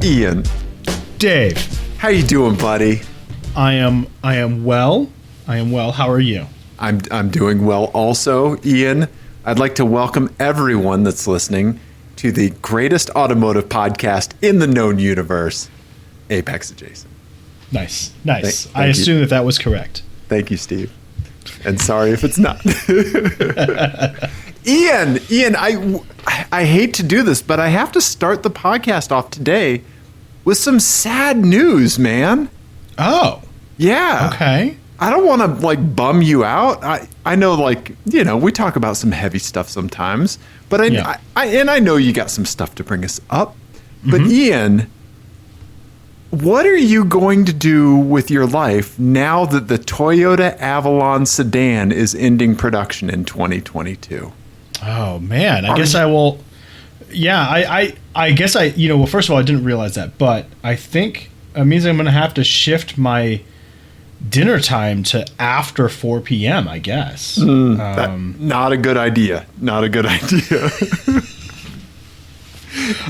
Ian. Dave. How you doing, buddy? I am well. How are you? I'm doing well also, Ian. I'd like to welcome everyone that's listening to the greatest automotive podcast in the known universe, Apex Adjacent. Nice. Thank I assume that was correct. Thank you, Steve. And sorry if it's not. Ian, I hate to do this, but I have to start the podcast off today with some sad news, man. Oh. Yeah. Okay. I don't want to bum you out. I know we talk about some heavy stuff sometimes, but I know you got some stuff to bring us up. But Ian, what are you going to do with your life now that the Toyota Avalon sedan is ending production in 2022? Oh man, I guess I will. Yeah, I guess well, first of all, I didn't realize that, but I think it means I'm going to have to shift my dinner time to after 4 p.m., I guess. Not a good idea.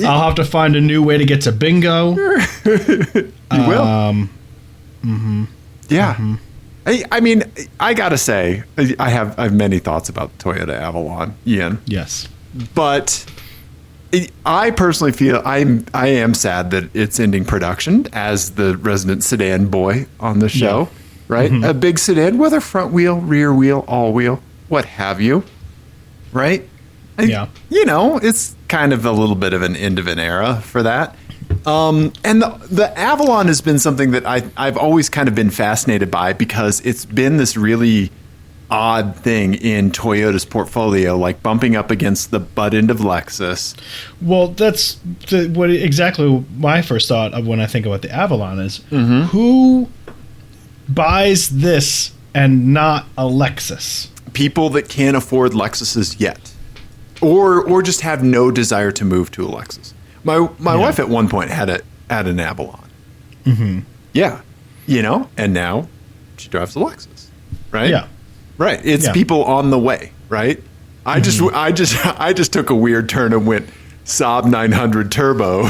I'll have to find a new way to get to bingo. You will. Yeah. I mean, I gotta say, I have many thoughts about Toyota Avalon, Ian. Yes. But I personally feel I am sad that it's ending production as the resident sedan boy on the show, right? A big sedan, whether front wheel, rear wheel, all wheel, what have you, right? Yeah. It's kind of a little bit of an end of an era for that. And the Avalon has been something that I've always kind of been fascinated by because it's been this really odd thing in Toyota's portfolio, like bumping up against the butt end of Lexus. Well, that's exactly my first thought of when I think about the Avalon is who buys this and not a Lexus? People that can't afford Lexuses yet, or just have no desire to move to a Lexus. My wife at one point had an Avalon. Yeah, and now she drives a Lexus, right? Yeah. Right. It's people on the way, right? I just took a weird turn and went Saab 900 turbo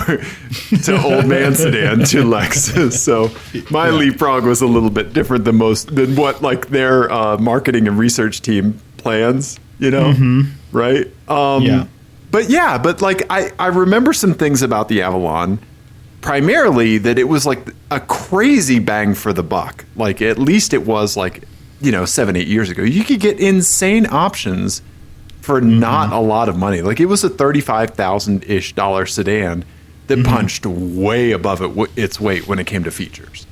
to old man sedan to Lexus. So my leapfrog was a little bit different than what their marketing and research team plans, right? But I remember some things about the Avalon, primarily that it was like a crazy bang for the buck. Like at least it was 7-8 years ago, you could get insane options for not a lot of money. Like it was a $35,000-ish sedan that punched way above its weight when it came to features.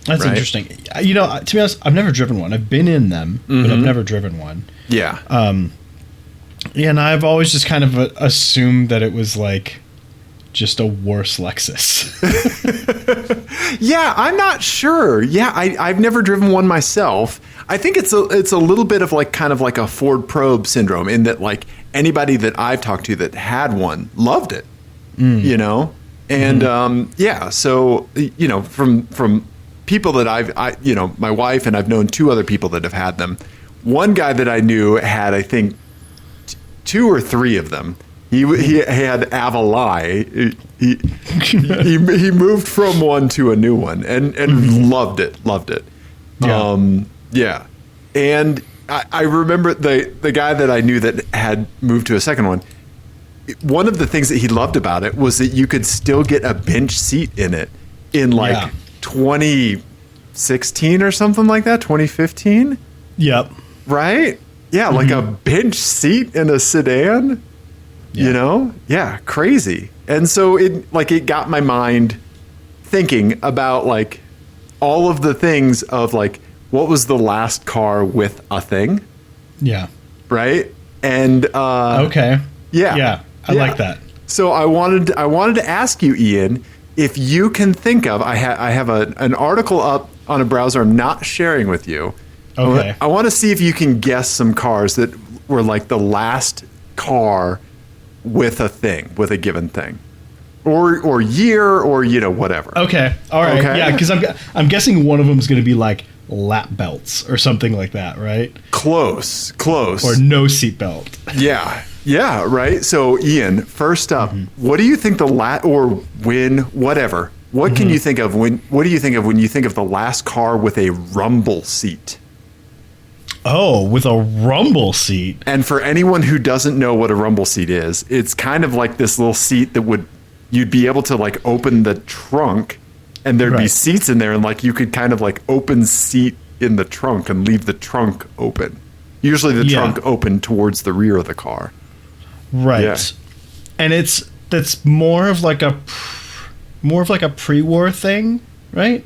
That's interesting. To be honest, I've never driven one. I've been in them, but I've never driven one. Yeah. And I've always just kind of assumed that it was just a worse Lexus. Yeah, I'm not sure. Yeah, I've never driven one myself. I think it's a little bit of kind of a Ford Probe syndrome in that anybody that I've talked to that had one loved it, and so from people that my wife and I've known two other people that have had them. One guy that I knew had, I think, 2 or 3 of them. He had Avalon. He moved from one to a new one and loved it. Yeah. And I remember the guy that I knew that had moved to a second one. One of the things that he loved about it was that you could still get a bench seat in it in 2016 or something like that, 2015. Yep. Right? Yeah, like a bench seat in a sedan. Yeah, crazy. And so it got my mind thinking about all of the things of what was the last car with a thing? Yeah. Right? And okay. Yeah. I like that. So I wanted to ask you, Ian, if you can think of I have an article up on a browser I'm not sharing with you. Okay. I want to see if you can guess some cars that were the last car with a given thing, or year, or whatever. Okay, all right, okay. Yeah, because I'm guessing one of them is going to be lap belts or something like that, right? Close. Or no seat belt. Yeah, right. So Ian, first up, what do you think whatever? What can you think of what do you think of when you think of the last car with a rumble seat? Oh, with a rumble seat. And for anyone who doesn't know what a rumble seat is, it's kind of like this little seat that you'd be able to like open the trunk and there'd be seats in there, and like you could kind of like open seat in the trunk and leave the trunk open. Usually the trunk open towards the rear of the car. Right. Yeah. And that's more of like a pre-war thing, right?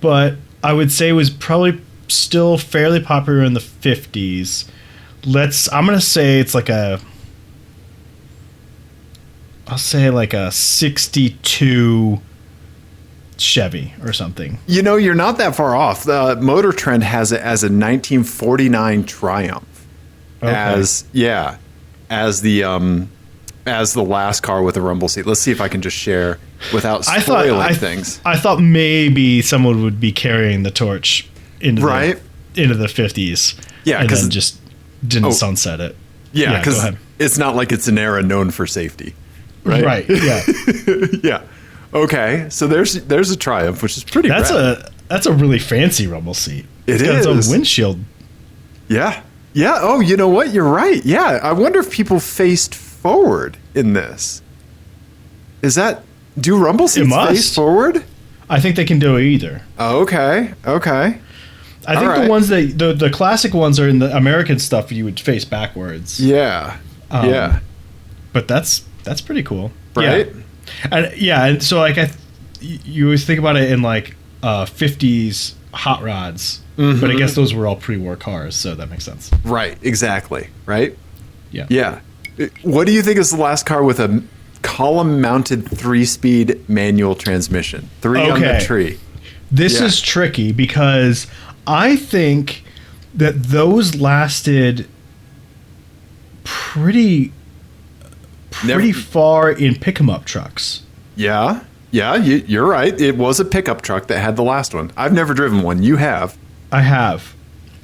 But I would say it was probably still fairly popular in the 50s. I'm going to say it's like I'll say like a 62 Chevy or something. You know, you're not that far off. The Motor Trend has it as a 1949 Triumph. Okay. As the last car with a rumble seat. Let's see if I can just share without spoiling things. I thought maybe someone would be carrying the torch into the 50s. Yeah, and then just didn't sunset it. Yeah, because it's not like it's an era known for safety. Right. Yeah. Yeah. Okay. So there's a Triumph, which is pretty rad. That's a really fancy rumble seat. It's got its own windshield. Yeah. Yeah. Oh, you know what? You're right. Yeah. I wonder if people faced forward in this. Do rumble seats face forward? I think they can do it either. Okay. I think the ones the classic ones are in the American stuff you would face backwards. Yeah. But that's pretty cool. Right? Yeah. And so like you always think about it in like 50s hot rods. Mm-hmm. But I guess those were all pre-war cars, so that makes sense. Right, exactly. Right? Yeah. Yeah. What do you think is the last car with a column-mounted 3-speed manual transmission? On the tree. This is tricky because I think that those lasted pretty far in pick-em-up trucks. Yeah. Yeah, you're right. It was a pickup truck that had the last one. I've never driven one. You have. I have.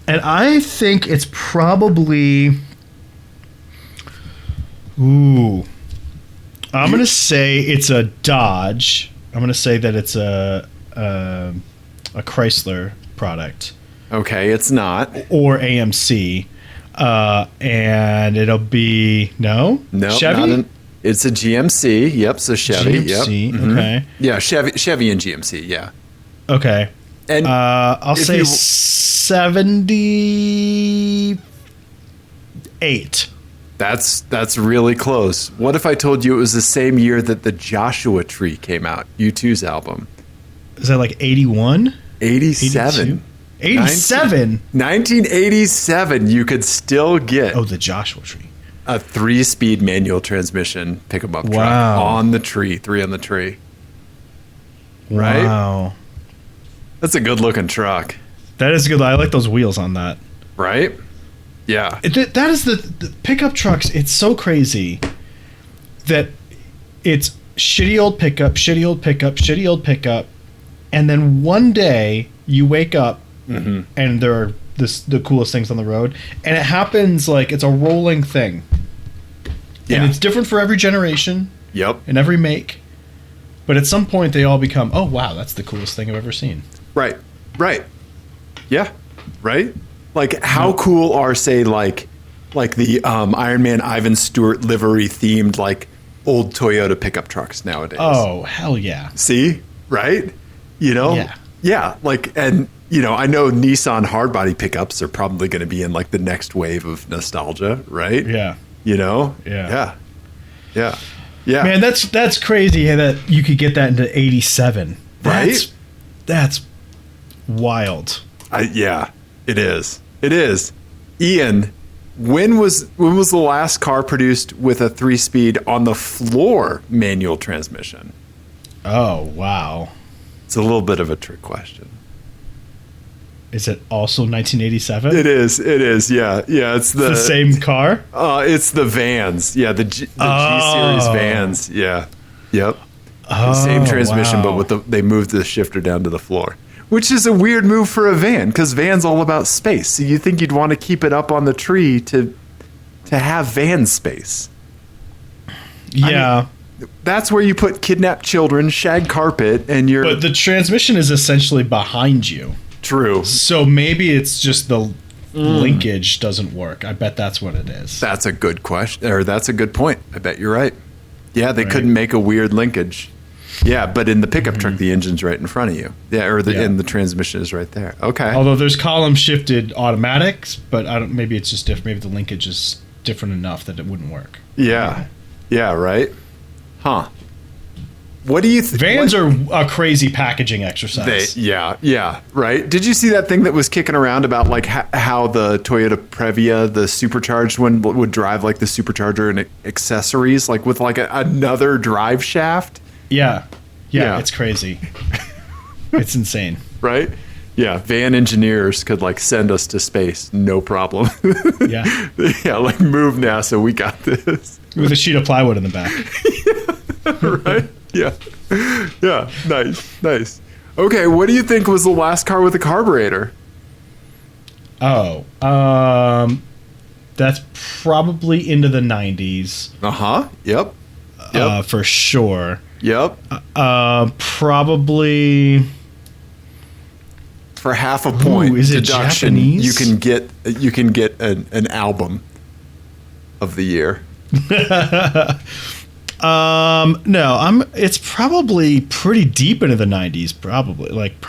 And I think it's probably... I'm going to say it's a Dodge. I'm going to say that it's a Chrysler product. Okay, it's not. Or AMC. And it'll be... No, Chevy? It's a GMC. Yep, so Chevy. GMC, yep. Okay. Yeah, Chevy and GMC, yeah. Okay. And I'll say 78. That's really close. What if I told you it was the same year that the Joshua Tree came out, U2's album? Is that like 81? 87. 87? 1987, you could still get... Oh, the Joshua Tree. A 3-speed manual transmission pick-em-up truck on the tree, 3 on the tree. Right? Wow. That's a good-looking truck. That is good. I like those wheels on that. Right? Yeah. That is the pickup trucks. It's so crazy that it's shitty old pickup, shitty old pickup, shitty old pickup, and then one day you wake up and there are the coolest things on the road, and it happens like it's a rolling thing. Yeah. And it's different for every generation. Yep. And every make. But at some point they all become, oh wow, that's the coolest thing I've ever seen. Right. Yeah. Right? Like, how cool are, say, like the Iron Man Ivan Stewart livery themed, like, old Toyota pickup trucks nowadays? Oh, hell yeah. See? Right? You know? Yeah. Yeah. Like, and, you know, I know Nissan hardbody pickups are probably going to be in, like, the next wave of nostalgia, right? Yeah. You know? Yeah. Yeah. Man, that's crazy that you could get that into 87. Right? That's wild. Yeah, it is. It is. Ian, when was the last car produced with a 3-speed on the floor manual transmission? Oh, wow. It's a little bit of a trick question. Is it also 1987? It is. Yeah. It's the same car? It's the vans. Yeah, the G Series vans. Yeah. Yep. The same transmission, but they moved the shifter down to the floor. Which is a weird move for a van, because van's all about space. So you think you'd want to keep it up on the tree to have van space. Yeah. I mean, that's where you put kidnapped children, shag carpet, and you're... But the transmission is essentially behind you. True. So maybe it's just the linkage doesn't work. I bet that's what it is. That's a good question, or that's a good point. I bet you're right. Yeah, they Right. couldn't make a weird linkage. Yeah, but in the pickup truck, the engine's right in front of you. Yeah, and the transmission is right there. Okay. Although there's column shifted automatics, but I don't. Maybe it's just different. Maybe the linkage is different enough that it wouldn't work. Yeah. Yeah, right? Huh. What do you think? Vans are a crazy packaging exercise. Yeah, right. Did you see that thing that was kicking around about like how the Toyota Previa, the supercharged one, would drive like the supercharger and accessories, like with like another drive shaft? Yeah, Yeah. it's crazy. It's insane. Right? Yeah, van engineers could like send us to space, no problem. Yeah, Yeah, like move NASA, we got this. with a sheet of plywood in the back. Right? Yeah. Yeah, nice. Okay, what do you think was the last car with a carburetor? Oh, that's probably into the 90s. Yep. For sure. Yep. Probably. For half a point Ooh, is it deduction, Japanese? you can get an album of the year. No, it's probably pretty deep into the 90s, probably like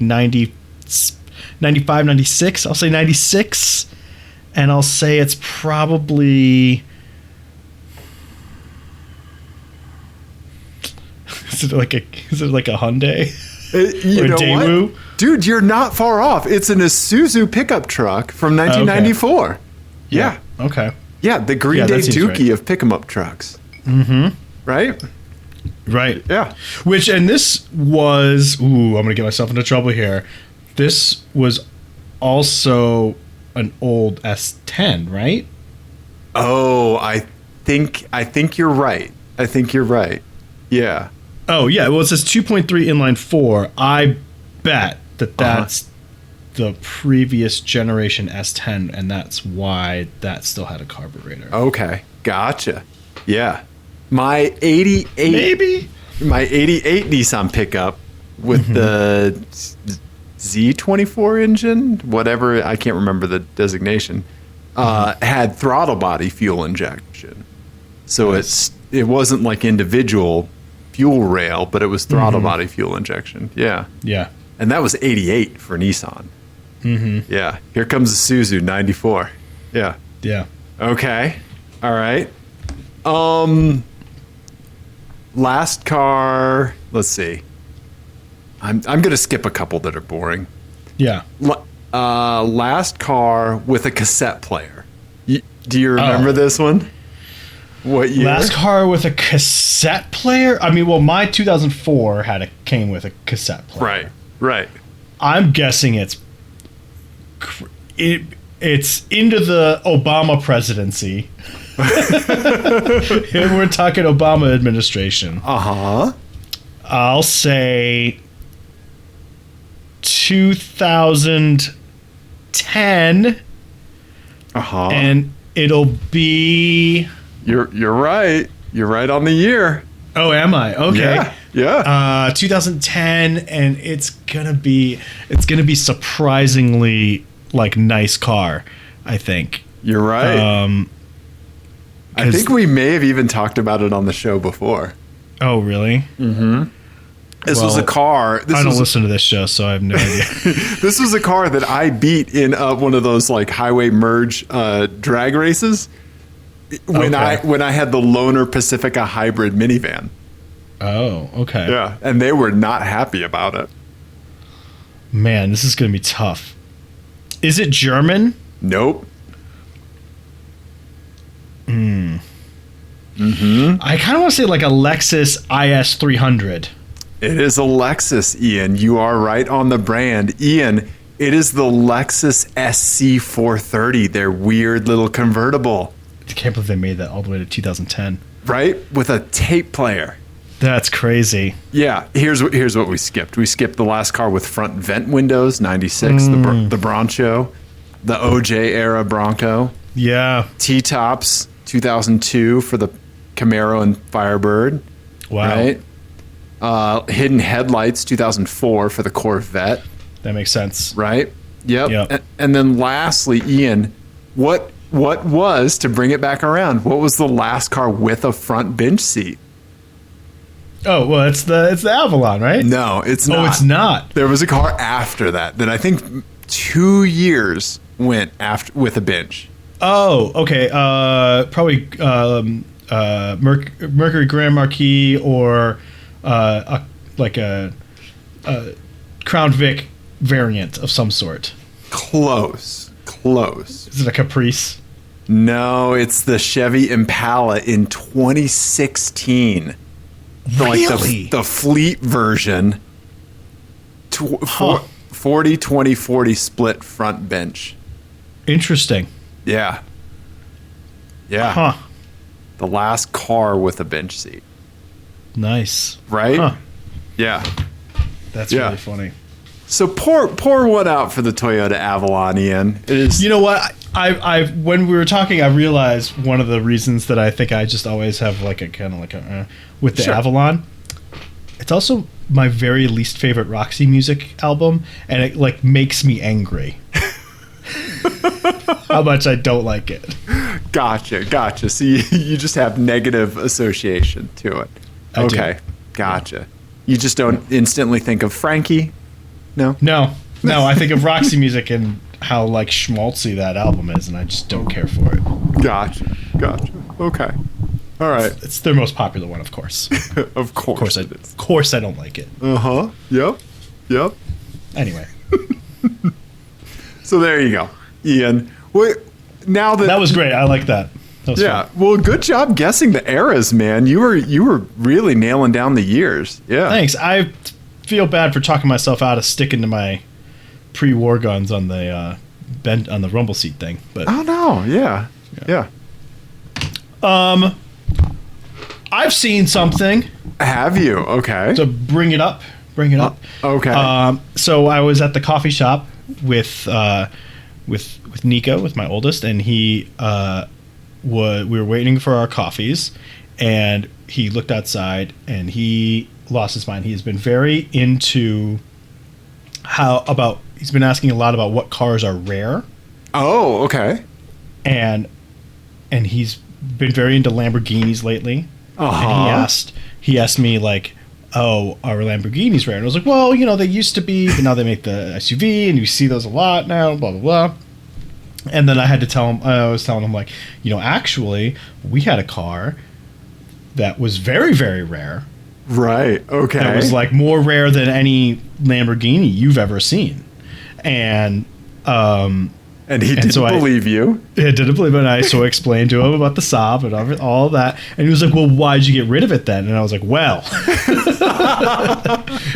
90, 95, 96. I'll say 96, and I'll say it's probably is it like a Hyundai? You Or know Daewoo? what? Dude, you're not far off. It's an Isuzu pickup truck from 1994. Yeah. Okay. Yeah, the Green Yeah, Day that seems Dookie right. of pick-em-up trucks. Mm-hmm. Right? Right. Yeah. And this was, I'm going to get myself into trouble here. This was also an old S10, right? Oh, I think you're right. I think you're right. Yeah. Oh, yeah. Well, it says 2.3 inline 4. I bet that's the previous generation S10, and that's why that still had a carburetor. Okay. Gotcha. Yeah. My 88 Nissan pickup with the Z24 engine, whatever, I can't remember the designation, had throttle body fuel injection. So it wasn't like individual fuel rail, but it was throttle body fuel injection. Yeah. Yeah. And that was 88 for Nissan. Mm-hmm. Yeah. Here comes the Suzu 94. Yeah. Yeah. Okay. All right. Last car. Let's see. I'm gonna skip a couple that are boring. Yeah. Last car with a cassette player. Do you remember this one? What year? Last car with a cassette player? I mean, well, my 2004 came with a cassette player. Right. I'm guessing it's into the Obama presidency. And we're talking Obama administration. I'll say 2010. And it'll be. You're right. You're right on the year. Oh, am I? Okay. Yeah. 2010, and it's gonna be surprisingly like nice car. I think. You're right. I think we may have even talked about it on the show before. Oh, really? Mm-hmm. This was a car. I don't listen to this show, so I have no idea. This was a car that I beat in one of those like highway merge drag races when I had the Loaner Pacifica hybrid minivan. Oh, okay. Yeah, and they were not happy about it. Man, this is going to be tough. Is it German? Nope. I kind of want to say like a Lexus IS 300. It is a Lexus, Ian. You are right on the brand. Ian, it is the Lexus SC 430, their weird little convertible. I can't believe they made that all the way to 2010. Right? With a tape player. That's crazy. Yeah, here's what we skipped. We skipped the last car with front vent windows, 96, the Bronco, the OJ era Bronco. Yeah. T-tops, 2002 for the Camaro and Firebird. Wow. Right? Hidden headlights, 2004 for the Corvette. That makes sense. Right? Yep. Yep. And then lastly, Ian, what was, to bring it back around, what was the last car with a front bench seat? Oh, well, it's the Avalon, right? No, it's not. Oh, it's not. There was a car after that I think 2 years went after with a bench. Oh, okay. Probably Mercury Grand Marquis or a Crown Vic variant of some sort. Close. Is it a Caprice? No, it's the Chevy Impala in 2016. Really? The fleet version. 40, 20, 40 split front bench. Interesting. Yeah. Yeah. Huh. The last car with a bench seat. Nice. Right? Huh. Yeah. That's Yeah. really funny. So pour one out for the Toyota Avalon, Ian. It is. You know what? I when we were talking, I realized one of the reasons that I think I just always have like a kind of like a with the Sure. Avalon. It's also my very least favorite Roxy Music album, and it like makes me angry. How much I don't like it. Gotcha. So you just have negative association to it. I do. Okay. Gotcha. You just don't instantly think of Frankie? No? No, I think of Roxy Music and how like schmaltzy that album is, and I just don't care for it. Gotcha. Okay. All right. It's their most popular one, of course. Of course it is. Of course, I don't like it. Uh-huh. Yep. Anyway, So there you go, Ian. Wait, now that was great. I like that. That was yeah. fun. Well, good job guessing the eras, man. You were really nailing down the years. Yeah. Thanks. I feel bad for talking myself out of sticking to my pre-war guns on the on the rumble seat thing, but Oh no. Yeah. I've seen something Have you? Okay. to bring it up. Okay. So I was at the coffee shop with Nico, with my oldest, and we were waiting for our coffees, and he looked outside and he lost his mind. He has been very into he's been asking a lot about what cars are rare, Oh, okay. and he's been very into Lamborghinis lately. Uh-huh. And he asked me like, "Oh, are Lamborghinis rare?" And I was like, "Well, they used to be, but now they make the SUV, and you see those a lot now." Blah blah blah. And then I had to tell him. I was telling him like, actually, we had a car that was very very rare. Right. Okay. That was like more rare than any Lamborghini you've ever seen, and he didn't believe you. I didn't believe it. And I explained to him about the Saab and all that. And he was like, "Well, why'd you get rid of it then?" And I was like, "Well,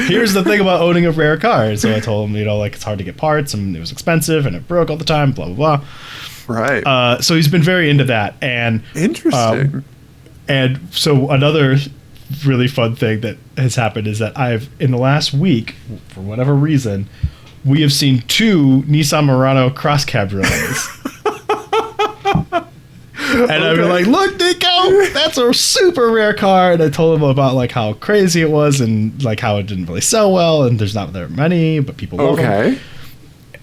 here's the thing about owning a rare car." And so I told him, it's hard to get parts and it was expensive and it broke all the time, blah, blah, blah. Right. So he's been very into that. And Interesting. and so another really fun thing that has happened is that in the last week, for whatever reason, we have seen 2 Nissan Murano cross cabriolets. And I've been like, "Look, Nico, that's a super rare car." And I told him about like how crazy it was and like how it didn't really sell well and there's not very many, but people love them.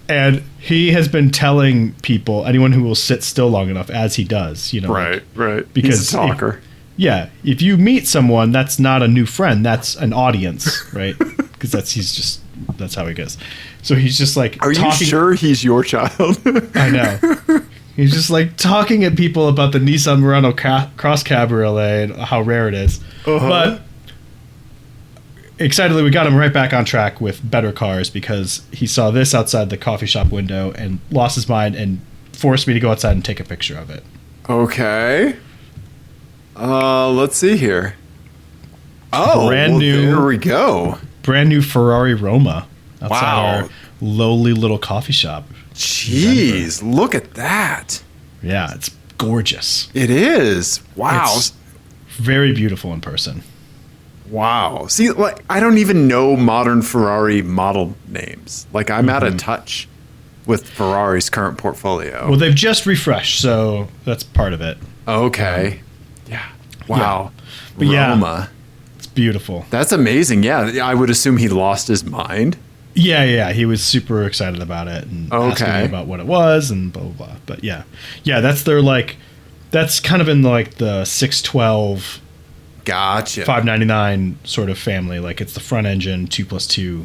And he has been telling people, anyone who will sit still long enough, as he does, Right. because He's a talker. if you meet someone, that's not a new friend, that's an audience, right? Because that's how he goes. So he's just like, Are you sure he's your child? I know. He's just like talking at people about the Nissan Murano Cross Cabriolet and how rare it is. Uh-huh. But excitedly, we got him right back on track with better cars because he saw this outside the coffee shop window and lost his mind and forced me to go outside and take a picture of it. Okay. Let's see here. Oh, Brand new. There we go. Brand new Ferrari Roma outside Wow. our lowly little coffee shop. Jeez, look at that. Yeah, it's gorgeous. It is. Wow. It's very beautiful in person. Wow. See, like, I don't even know modern Ferrari model names. Like, I'm out of touch with Ferrari's current portfolio. Well, they've just refreshed, so that's part of it. Okay. Yeah. Wow. But Roma. It's beautiful. That's amazing. Yeah. I would assume he lost his mind. Yeah. He was super excited about it and asking me about what it was and blah, blah, blah. But yeah, that's their, like, that's kind of in, like, the 612... Gotcha. 599 sort of family. Like, it's the front engine 2+2.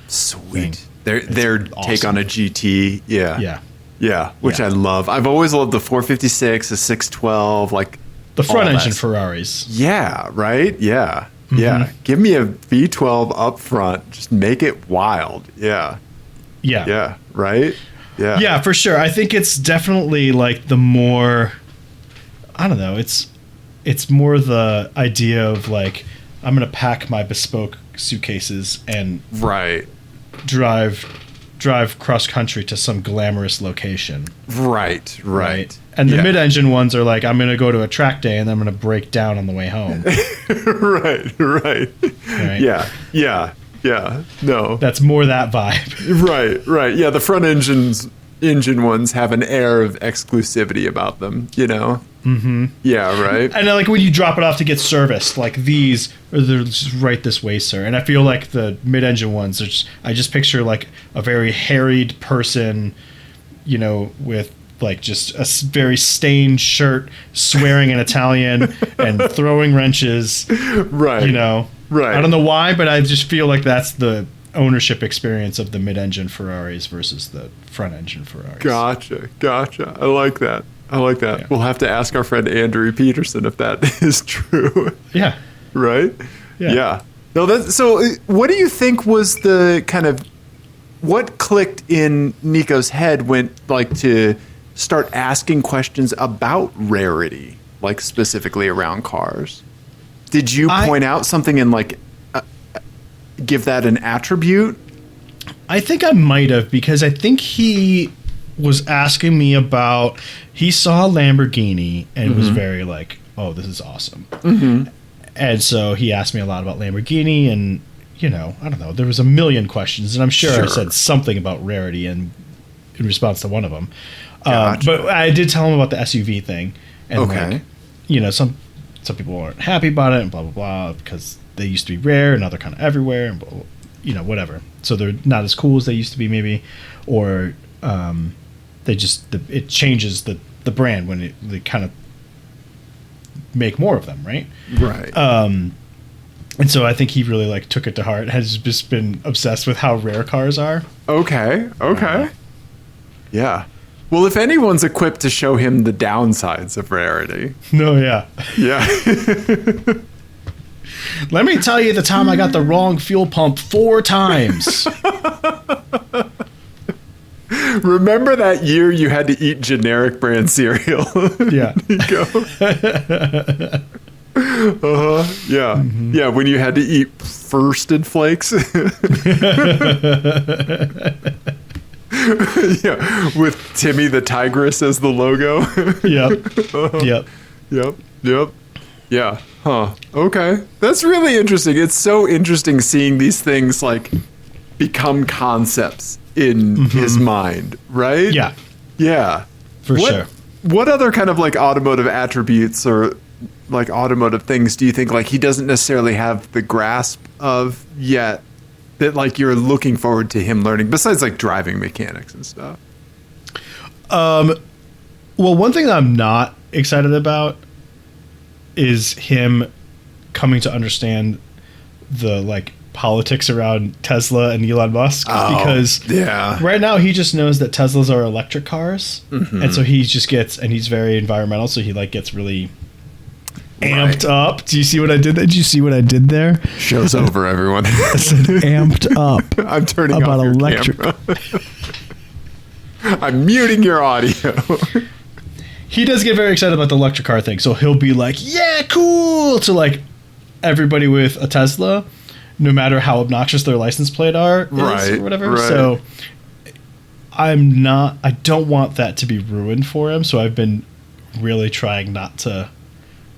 Sweet. Their awesome. take on a GT. Yeah. Which Yeah. I love. I've always loved the 456, the 612, like The front all engine that. Ferraris. Yeah. Right. Yeah. Yeah. Give me a V12 up front. Just make it wild. Yeah. Yeah. Right. Yeah. Yeah, for sure. I think it's definitely, like, the more, I don't know, it's more the idea of, like, I'm going to pack my bespoke suitcases and Right. drive cross country to some glamorous location. Right. And the Yeah. mid-engine ones are like, I'm going to go to a track day and then I'm going to break down on the way home. Right. Right? Yeah. No. That's more that vibe. Right. Yeah, the front engine ones have an air of exclusivity about them, you know? Mm-hmm. Yeah, right. And then, like, when you drop it off to get serviced, like, these are just right this way, sir. And I feel like the mid-engine ones, I just picture, like, a very harried person, you know, with, like, just a very stained shirt, swearing in Italian and throwing wrenches. Right. You know? Right. I don't know why, but I just feel like that's the ownership experience of the mid-engine Ferraris versus the front-engine Ferraris. Gotcha. I like that. Yeah. We'll have to ask our friend Andrew Peterson if that is true. Yeah. Right? Yeah. No, so what do you think was the kind of, what clicked in Nico's head when, like, to start asking questions about rarity, like, specifically around cars? Did you point out something and, like, give that an attribute? I think I might have, because I think he was asking me about, he saw a Lamborghini and was very like, oh, this is awesome. And so he asked me a lot about Lamborghini and, you know, I don't know, there was a million questions and I'm sure I said something about rarity in response to one of them. Gotcha. But I did tell him about the SUV thing. And like, you know, some people aren't happy about it and blah, blah, blah, because they used to be rare and now they're kind of everywhere and blah, blah, you know, whatever. So they're not as cool as they used to be, maybe, or it changes the brand when they kind of make more of them, right? Right. And so I think he really, like, took it to heart. Has just been obsessed with how rare cars are. Okay. Yeah. Well, if anyone's equipped to show him the downsides of rarity. No, yeah. Yeah. Let me tell you the time I got the wrong fuel pump 4 times. Remember that year you had to eat generic brand cereal? Yeah. Nico? Yeah. Yeah, when you had to eat Firsted Flakes. Yeah, with Timmy the Tigress as the logo. Yep. Yeah. Huh. Okay. That's really interesting. It's so interesting seeing these things, like, become concepts in his mind, right? Yeah. For sure. What other kind of, like, automotive attributes or, like, automotive things do you think, like, he doesn't necessarily have the grasp of yet that, like, you're looking forward to him learning, besides, like, driving mechanics and stuff? Well, one thing that I'm not excited about is him coming to understand the, like, politics around Tesla and Elon Musk, because right now he just knows that Teslas are electric cars, and so he just gets, and he's very environmental, so he, like, gets really amped up. Do you see what I did? Did you see what I did there? Show's over, everyone. I said amped up. I'm turning about off your electric. camera. I'm muting your audio. He does get very excited about the electric car thing, so he'll be like, yeah, cool, to, like, everybody with a Tesla, no matter how obnoxious their license plate or whatever. Right. So I don't want that to be ruined for him, so I've been really trying not to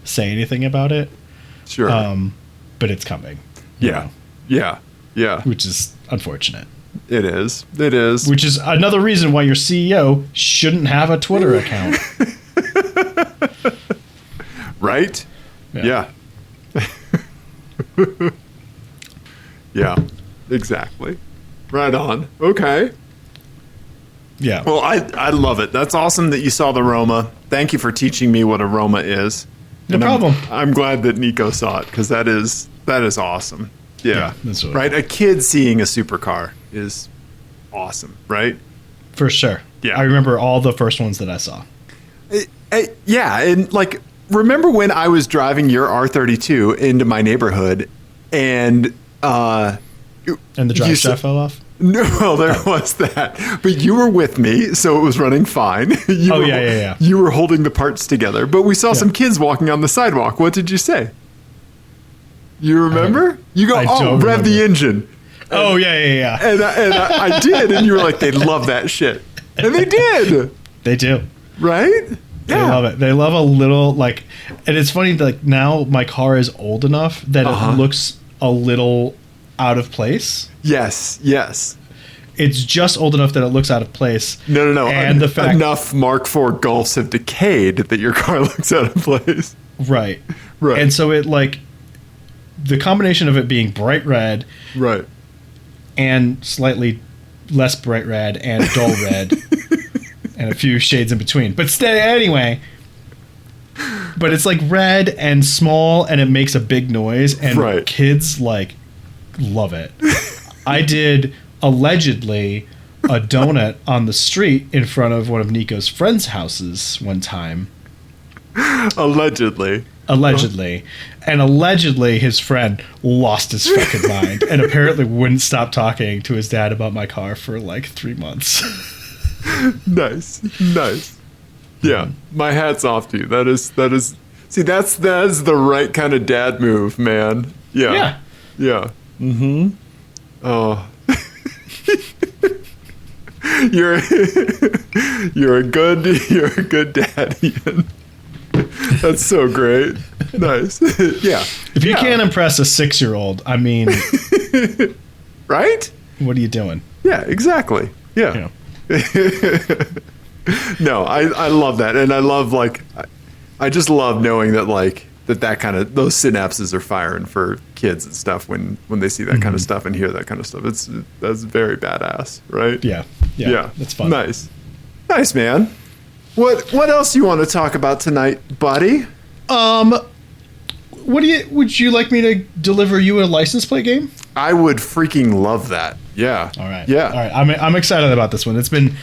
say anything about it. Sure. but it's coming. you know, Yeah. which is unfortunate. It is. It is. Which is another reason why your CEO shouldn't have a Twitter account. Right? Yeah. Yeah, exactly. Right on. Okay. Yeah. Well, I love it. That's awesome that you saw the Roma. Thank you for teaching me what a Roma is. No And problem. I'm glad that Nico saw it because that is awesome. Yeah. that's really right. A kid seeing a supercar is awesome, right? For sure. Yeah. I remember all the first ones that I saw. Yeah, and like remember when I was driving your R32 into my neighborhood and And the drive shaft fell off? No, there was that. But you were with me, so it was running fine. Yeah. You were holding the parts together. But we saw some kids walking on the sidewalk. What did you say? You remember? You go, rev remember. the engine. Oh, yeah. And I did, and you were like, they love that shit. And they did. They do. Right? They love it. They love a little, like, and it's funny, like, now my car is old enough that it looks a little out of place. Yes. It's just old enough that it looks out of place. No. And the fact, enough Mark IV Golfs have decayed that your car looks out of place. Right. Right. And so it, like, the combination of it being bright red Right. and slightly less bright red and dull red and a few shades in between. But anyway, but it's like red and small and it makes a big noise and kids like love it. I did allegedly a donut on the street in front of one of Nico's friends' houses one time. Allegedly. And allegedly his friend lost his fucking mind and apparently wouldn't stop talking to his dad about my car for like 3 months. Nice. Yeah, my hat's off to you. That is see, that's the right kind of dad move, man. Yeah. Mm-hmm. Oh. You're a good dad, Ian. That's so great. Nice. Yeah. If you can't impress a 6-year-old, I mean, right? What are you doing? Yeah, exactly. Yeah. No, I love that. And I love I just love knowing that that kind of those synapses are firing for kids and stuff when they see that kind of stuff and hear that kind of stuff. That's very badass, right? Yeah. That's fun. Nice, man. What else do you want to talk about tonight, buddy? Would you like me to deliver you a license plate game? I would freaking love that. Yeah. All right. Yeah. All right. I'm excited about this one. It's been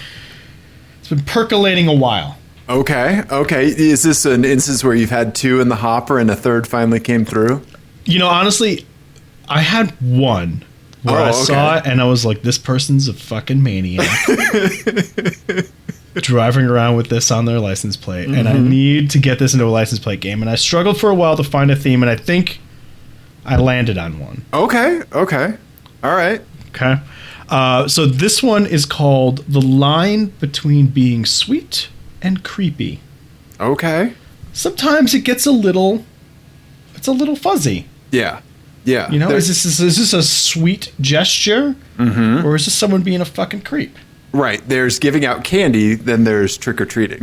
percolating a while. Okay. Is this an instance where you've had 2 in the hopper and a third finally came through? You know, honestly, I had one where I saw it and I was like, this person's a fucking maniac. Driving around with this on their license plate. And I need to get this into a license plate game. And I struggled for a while to find a theme, and I think I landed on one. Okay. All right. Okay. So this one is called The Line Between Being Sweet and Creepy. Okay. Sometimes it gets a little fuzzy. Yeah. You know, is this a sweet gesture? Or is this someone being a fucking creep? Right. There's giving out candy, then there's trick-or-treating.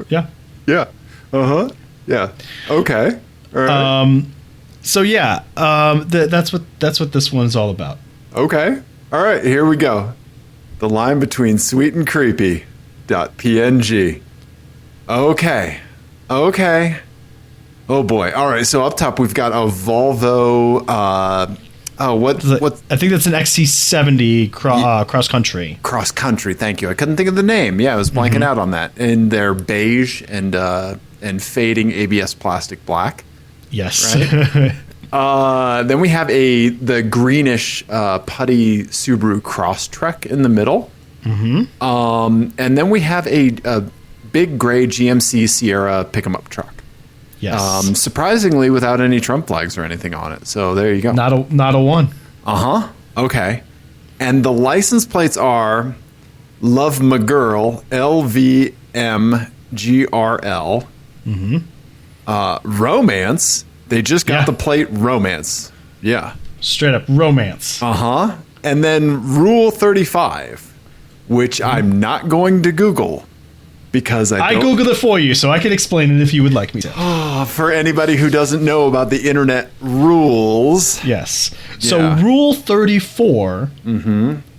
Yeah. Yeah. Uh-huh. Yeah. Okay. All right. So yeah, that's what this one's all about. Okay. All right, here we go. The line between sweet and creepy. .png. Okay. Oh boy. All right, so up top we've got a Volvo what I think that's an XC70 cross country. Cross country, thank you. I couldn't think of the name. Yeah, I was blanking out on that. And they're beige and fading ABS plastic black. Yes. Right? Then we have the greenish putty Subaru Crosstrek in the middle. And then we have a big gray GMC Sierra pick-em-up truck. Yes. Surprisingly, without any Trump flags or anything on it. So there you go. Not a one. Okay. And the license plates are Love My Girl LVM GRL. Romance. They just got the plate romance. Yeah. Straight up romance. And then Rule 35, which I'm not going to Google because I Googled it for you, so I can explain it if you would like me to. For anybody who doesn't know about the internet rules. Yes. So Rule 34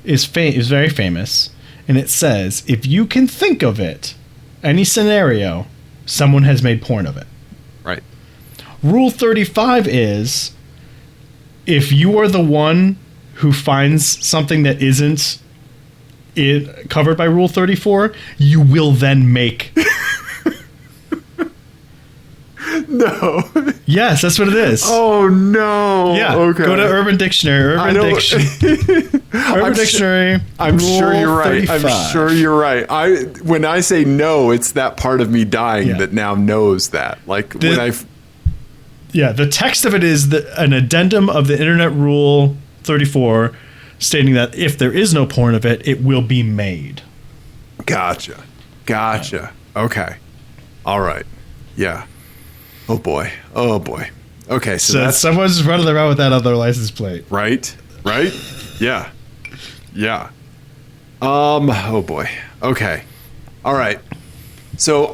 is very famous, and it says, if you can think of it, any scenario, someone has made porn of it. Right. Rule 35 is, if you are the one who finds something that isn't covered by Rule 34, you will then make. No. Yes, that's what it is. Oh, no. Yeah. Okay. Go to Urban Dictionary. Urban Dictionary. I'm sure you're right. 35. I'm sure you're right. When I say no, it's that part of me dying that now knows that. Like Yeah, the text of it is an addendum of the Internet Rule 34 stating that if there is no porn of it, it will be made. Gotcha. Yeah. Okay. All right. Yeah. Oh boy. Okay, so someone's running around with that other license plate. Right? Yeah. Oh boy. Okay. All right. So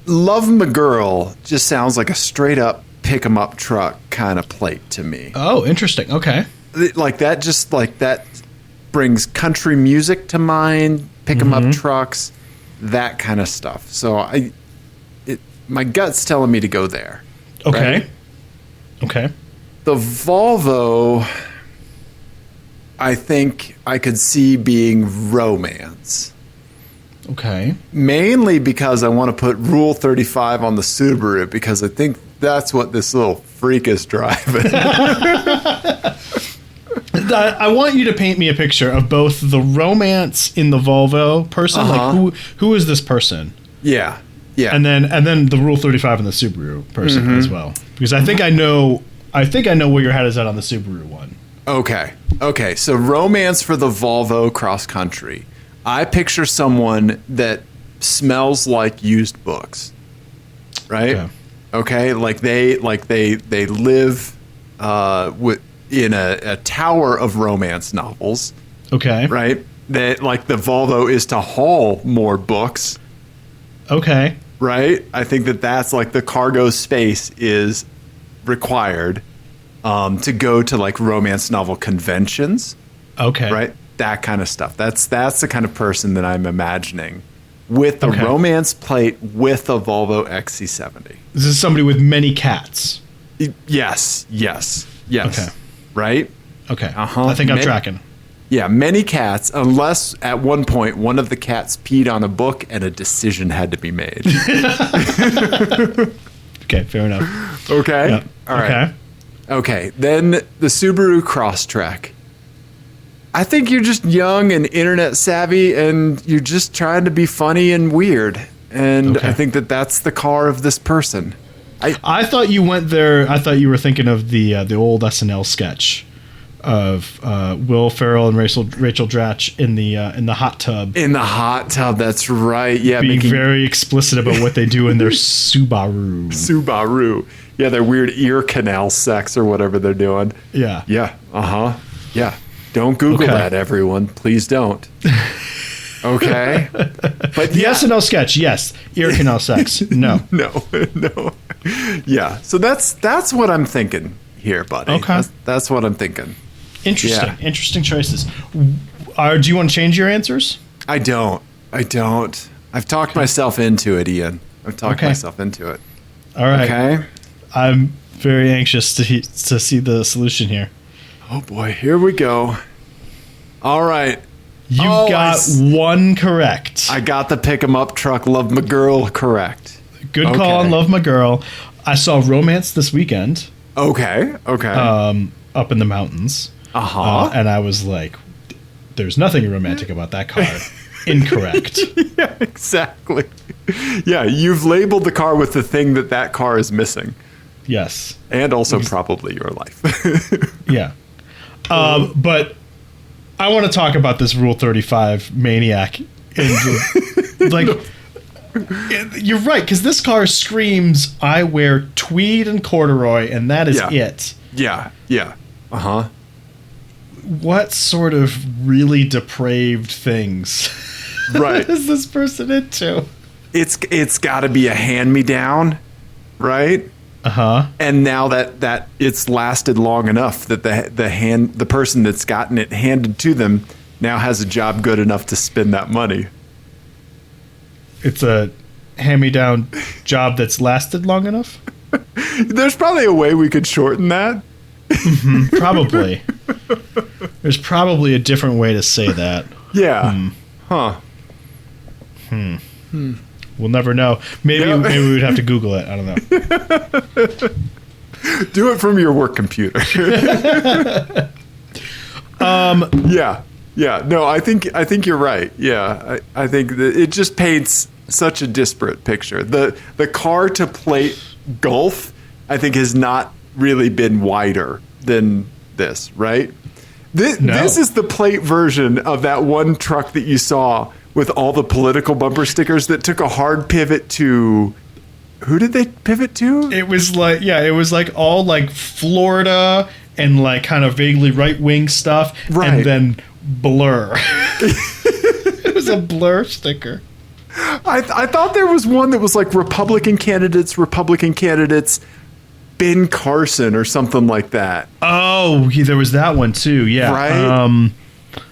Love My Girl just sounds like a straight up pick 'em up truck kind of plate to me. Oh, interesting. Okay. That brings country music to mind, pick 'em up trucks, that kind of stuff. So my gut's telling me to go there. Okay. Right? Okay. The Volvo, I think I could see being romance. Okay. Mainly because I want to put Rule 35 on the Subaru because I think that's what this little freak is driving. I want you to paint me a picture of both the romance in the Volvo person, like who is this person? Yeah. And then the Rule 35 in the Subaru person as well. Because I think I know where your head is at on the Subaru one. Okay. So romance for the Volvo cross country. I picture someone that smells like used books, right? Okay, like they live in a tower of romance novels. Okay, right? That like the Volvo is to haul more books. Okay, right? I think that's like the cargo space is required to go to like romance novel conventions. Okay, right. That kind of stuff. That's the kind of person that I'm imagining with the romance plate with a Volvo XC70. This is somebody with many cats. Yes. Okay. Right? Okay. I think I'm tracking. Yeah, many cats, unless at one point one of the cats peed on a book and a decision had to be made. Okay, fair enough. Okay. Yep. All right. Okay. Then the Subaru Crosstrek. I think you're just young and internet savvy and you're just trying to be funny and weird. And I think that's the car of this person. I thought you went there. I thought you were thinking of the old SNL sketch of Will Ferrell and Rachel Dratch in the hot tub. In the hot tub, that's right. Yeah, being very explicit about what they do in their Subaru. Yeah, their weird ear canal sex or whatever they're doing. Yeah. Yeah. Yeah. Don't Google that, everyone. Please don't. Okay. But the SNL sketch, yes. Ear canal sex, no. No. Yeah. So that's what I'm thinking here, buddy. Okay. That's what I'm thinking. Interesting. Yeah. Interesting choices. Do you want to change your answers? I don't. I've talked myself into it, Ian. I've talked myself into it. All right. Okay. I'm very anxious to see the solution here. Oh boy, here we go. All right. You've got one correct. I got the pick 'em up truck, Love My Girl correct. Good call on Love My Girl. I saw Romance this weekend. Okay. Up in the mountains. And I was like, there's nothing romantic about that car. Incorrect. Yeah, exactly. Yeah, you've labeled the car with the thing that car is missing. Yes. And also probably your life. Yeah. But I want to talk about this Rule 35 maniac. Like, You're right, because this car screams, I wear tweed and corduroy, and that is it. Yeah, yeah. Uh-huh. What sort of really depraved things is this person into? It's got to be a hand-me-down, right? Uh-huh. And now that it's lasted long enough that the person that's gotten it handed to them now has a job good enough to spend that money. It's a hand-me-down job that's lasted long enough? There's probably a way we could shorten that. Mm-hmm, probably. There's probably a different way to say that. Yeah. Huh. We'll never know. Maybe we would have to Google it. I don't know. Do it from your work computer. Yeah. Yeah. No, I think you're right. Yeah. I think that it just paints such a disparate picture. The car to plate gulf, I think, has not really been wider than this, right? This is the plate version of that one truck that you saw with all the political bumper stickers that took a hard pivot to... Who did they pivot to? It was like all like Florida and like kind of vaguely right-wing stuff, and then Blur. It was a Blur sticker. I thought there was one that was like Republican candidates, Ben Carson or something like that. Oh, there was that one too. Yeah. Right.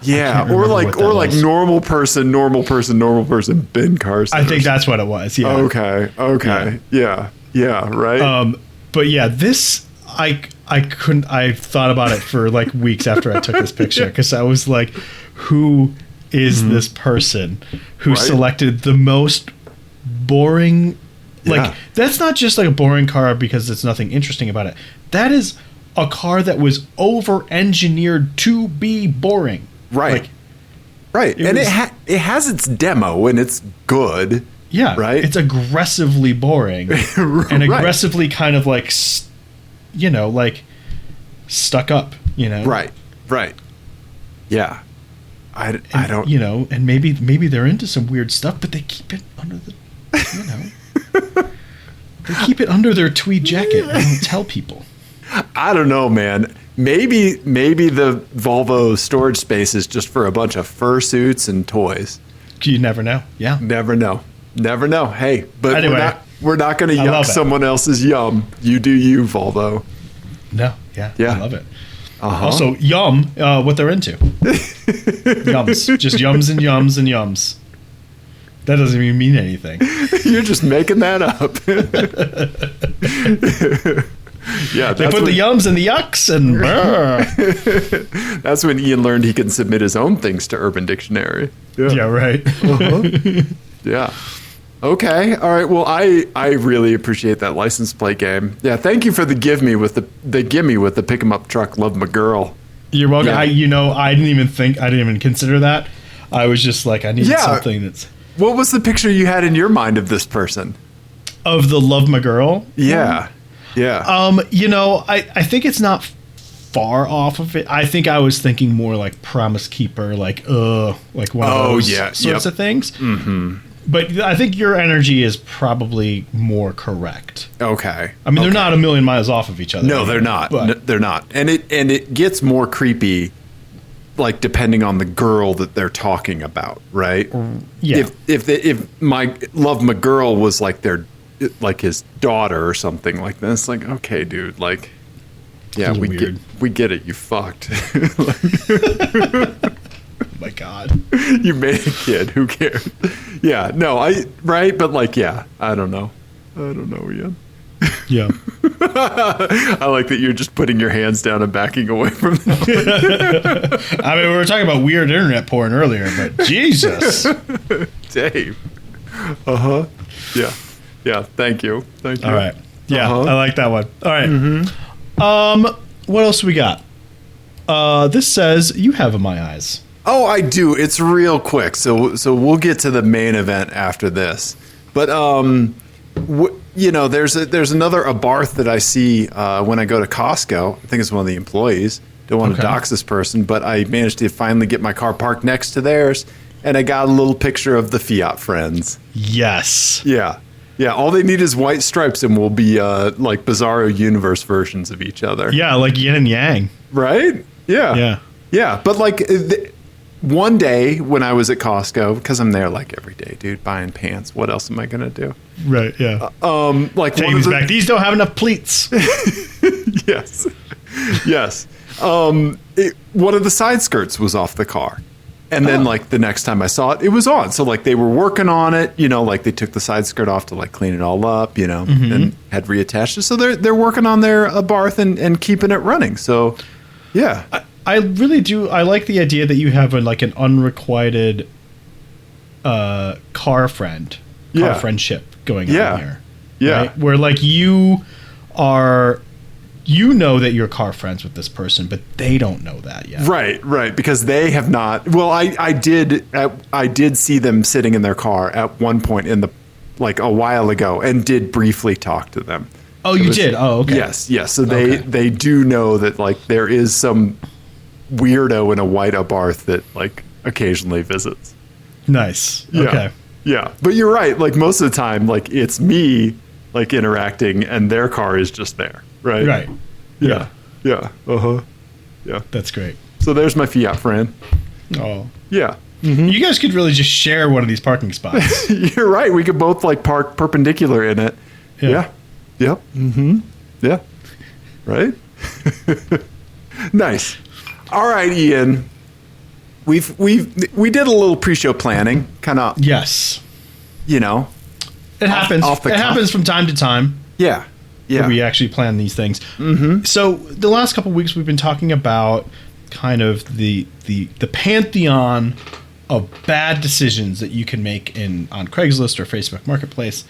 Yeah, or like normal person, Ben Carson. I think that's what it was. Yeah. Okay. Yeah. Right. But yeah, this I thought about it for like weeks after I took this picture, because I was like, who is this person who selected the most boring? Like, that's not just like a boring car because there's nothing interesting about it. That is a car that was over-engineered to be boring. Right. It has its demo and it's good. Yeah. Right. It's aggressively boring and aggressively kind of like, like stuck up, Right. Yeah. I don't... and maybe they're into some weird stuff, but they keep it under the, they keep it under their tweed jacket and don't tell people. I don't know, man. Maybe the Volvo storage space is just for a bunch of fursuits and toys. You never know. Yeah. Never know. Hey, but anyway, we're not going to yuck someone else's yum. You do you, Volvo. No. Yeah. I love it. Uh-huh. Also, yum, what they're into. Yums. Just yums and yums and yums. That doesn't even mean anything. You're just making that up. Yeah, they put the yums and the yucks and... That's when Ian learned he can submit his own things to Urban Dictionary. Yeah, right. Yeah. Okay. All right. Well, I really appreciate that license plate game. Yeah. Thank you for the gimme with the pick 'em up truck. Love my girl. You're welcome. Yeah. I didn't even consider that. I was just like, I needed something that's... What was the picture you had in your mind of this person? Of the Love My Girl? Yeah. Yeah. I think it's not far off of it. I think I was thinking more like Promise Keeper, like one of those sorts of things. Mm-hmm. But I think your energy is probably more correct. Okay. I mean, they're not a million miles off of each other. No, they're not. They're not. And it gets more creepy, like depending on the girl that they're talking about, right? Yeah. If my Love My Girl was like his daughter or something like that, it's like, okay, dude, like, yeah, we get it. You fucked. Oh my God. You made a kid. Who cares? Yeah. No, but like, yeah, I don't know, Ian. Yeah. I like that you're just putting your hands down and backing away from that. I mean, we were talking about weird internet porn earlier, but Jesus. Dave. Uh-huh. Yeah. Yeah. Thank you. All right. Yeah. I like that one. All right. Mm-hmm. What else we got? This says, you have my eyes. Oh, I do. It's real quick. So we'll get to the main event after this. But, there's another Abarth that I see when I go to Costco. I think it's one of the employees. Don't want to dox this person, but I managed to finally get my car parked next to theirs. and I got a little picture of the Fiat friends. Yes. Yeah. Yeah, all they need is white stripes and we'll be like Bizarro Universe versions of each other. Yeah, like yin and yang. Right? Yeah. Yeah. Yeah, but like one day when I was at Costco, because I'm there like every day, dude, buying pants. What else am I going to do? Right, yeah. Like Take these back. These don't have enough pleats. Yes. Yes. One of the side skirts was off the car. And then, like, the next time I saw it, it was on. So, like, they were working on it, you know, like, they took the side skirt off to, like, clean it all up, you know, and had reattached it. So they're working on their Abarth and keeping it running. So, yeah. I really do. I like the idea that you have, like, an unrequited car friendship going on here. Yeah. Right? Where, like, you know that you're car friends with this person, but they don't know that yet. Right, because they have not. Well, I did see them sitting in their car at one point like a while ago, and did briefly talk to them. Oh, you did? Oh, okay. Yes. So they do know that, like, there is some weirdo in a white Abarth that, like, occasionally visits. Nice. Yeah. Okay. Yeah, but you're right. Like, most of the time, like, it's me, like, interacting, and their car is just there. Right. Right. Yeah. Yeah. Yeah. That's great. So there's my Fiat friend. Oh. Yeah. You guys could really just share one of these parking spots. You're right. We could both, like, park perpendicular in it. Yeah. Yep. Yeah. Right. Nice. All right, Ian. We did a little pre-show planning, kind of. Yes. You know. It happens. It happens from time to time. Yeah. Yeah. We actually plan these things. So the last couple of weeks we've been talking about kind of the pantheon of bad decisions that you can make on Craigslist or Facebook Marketplace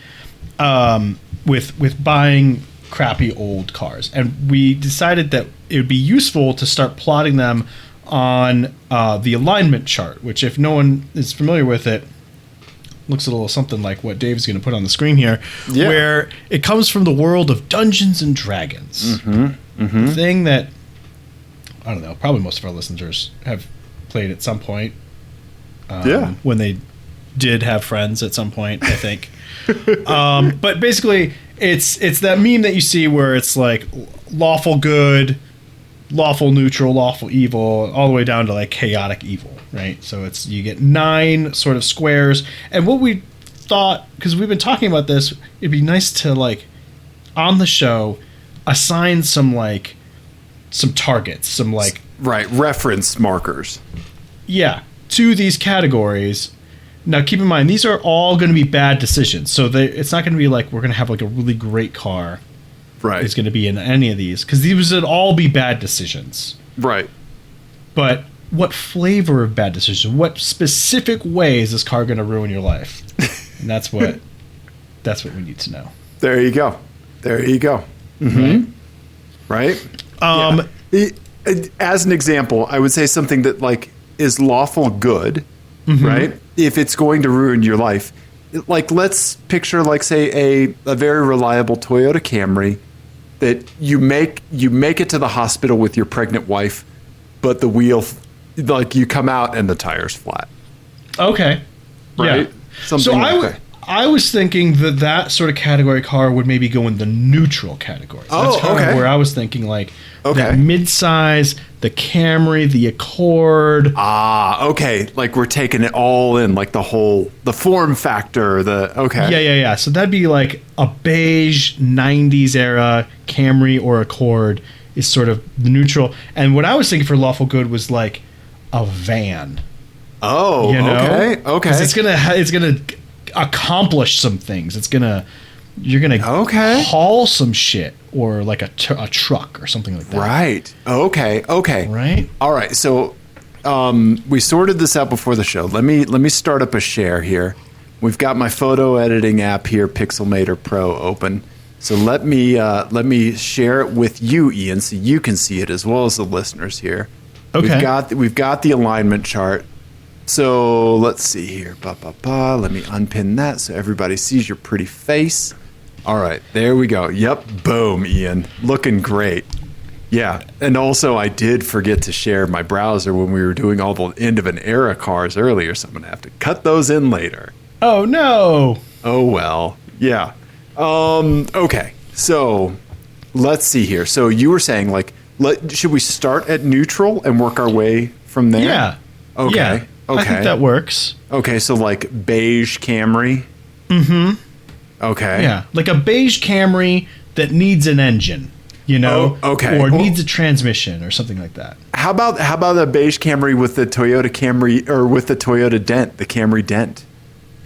with buying crappy old cars. And we decided that it would be useful to start plotting them on the alignment chart, which, if no one is familiar with it, looks a little something like what Dave's going to put on the screen here, where it comes from the world of Dungeons and Dragons. The thing that, I don't know, probably most of our listeners have played at some point. When they did have friends at some point, I think. But basically, it's that meme that you see where it's like lawful good, lawful neutral, lawful evil, all the way down to like chaotic evil, right? So you get 9 sort of squares. And what we thought, because we've been talking about this, it'd be nice to, like, on the show, assign some targets, some, like... Right, reference markers. Yeah, to these categories. Now, keep in mind, these are all going to be bad decisions. So it's not going to be like we're going to have, like, a really great car. Right. Is going to be in any of these, because these would all be bad decisions. Right. But what flavor of bad decision? What specific way is this car going to ruin your life? And that's what we need to know. There you go. Right. As an example, I would say something that, like, is lawful good. Right. If it's going to ruin your life, like, let's picture, like, say a very reliable Toyota Camry that you make it to the hospital with your pregnant wife, but the wheel, like, you come out and the tire's flat. Okay. Right? Yeah. Something I was thinking that sort of category car would maybe go in the neutral category. So that's kind of where I was thinking, like, Okay. That midsize, the Camry, the Accord. Ah, okay. Like we're taking it all in, like the form factor, Yeah. So that'd be like a beige 90s era Camry or Accord is sort of the neutral. And what I was thinking for lawful good was like a van. Oh, you know? Okay. 'Cause it's gonna accomplish some things. You're gonna haul some shit, or like a truck or something like that. Right. Okay. Right. All right. So we sorted this out before the show. Let me start up a share here. We've got my photo editing app here, Pixelmator Pro, open. So let me share it with you, Ian, so you can see it as well as the listeners here. Okay. We've got the alignment chart. So let's see here. Let me unpin that so everybody sees your pretty face. All right, there we go. Yep, boom, Ian. Looking great. Yeah, and also I did forget to share my browser when we were doing all the end of an era cars earlier, so I'm going to have to cut those in later. Oh, no. Oh, well. Yeah. Okay, so let's see here. So you were saying, like, should we start at neutral and work our way from there? Yeah. Okay. Yeah, okay. I think that works. Okay, so like beige Camry. Mm-hmm. Okay. Yeah, like a beige Camry that needs an engine, okay. or needs a transmission or something like that. How about a beige Camry with the Toyota Camry, or with the Toyota Dent, the Camry Dent?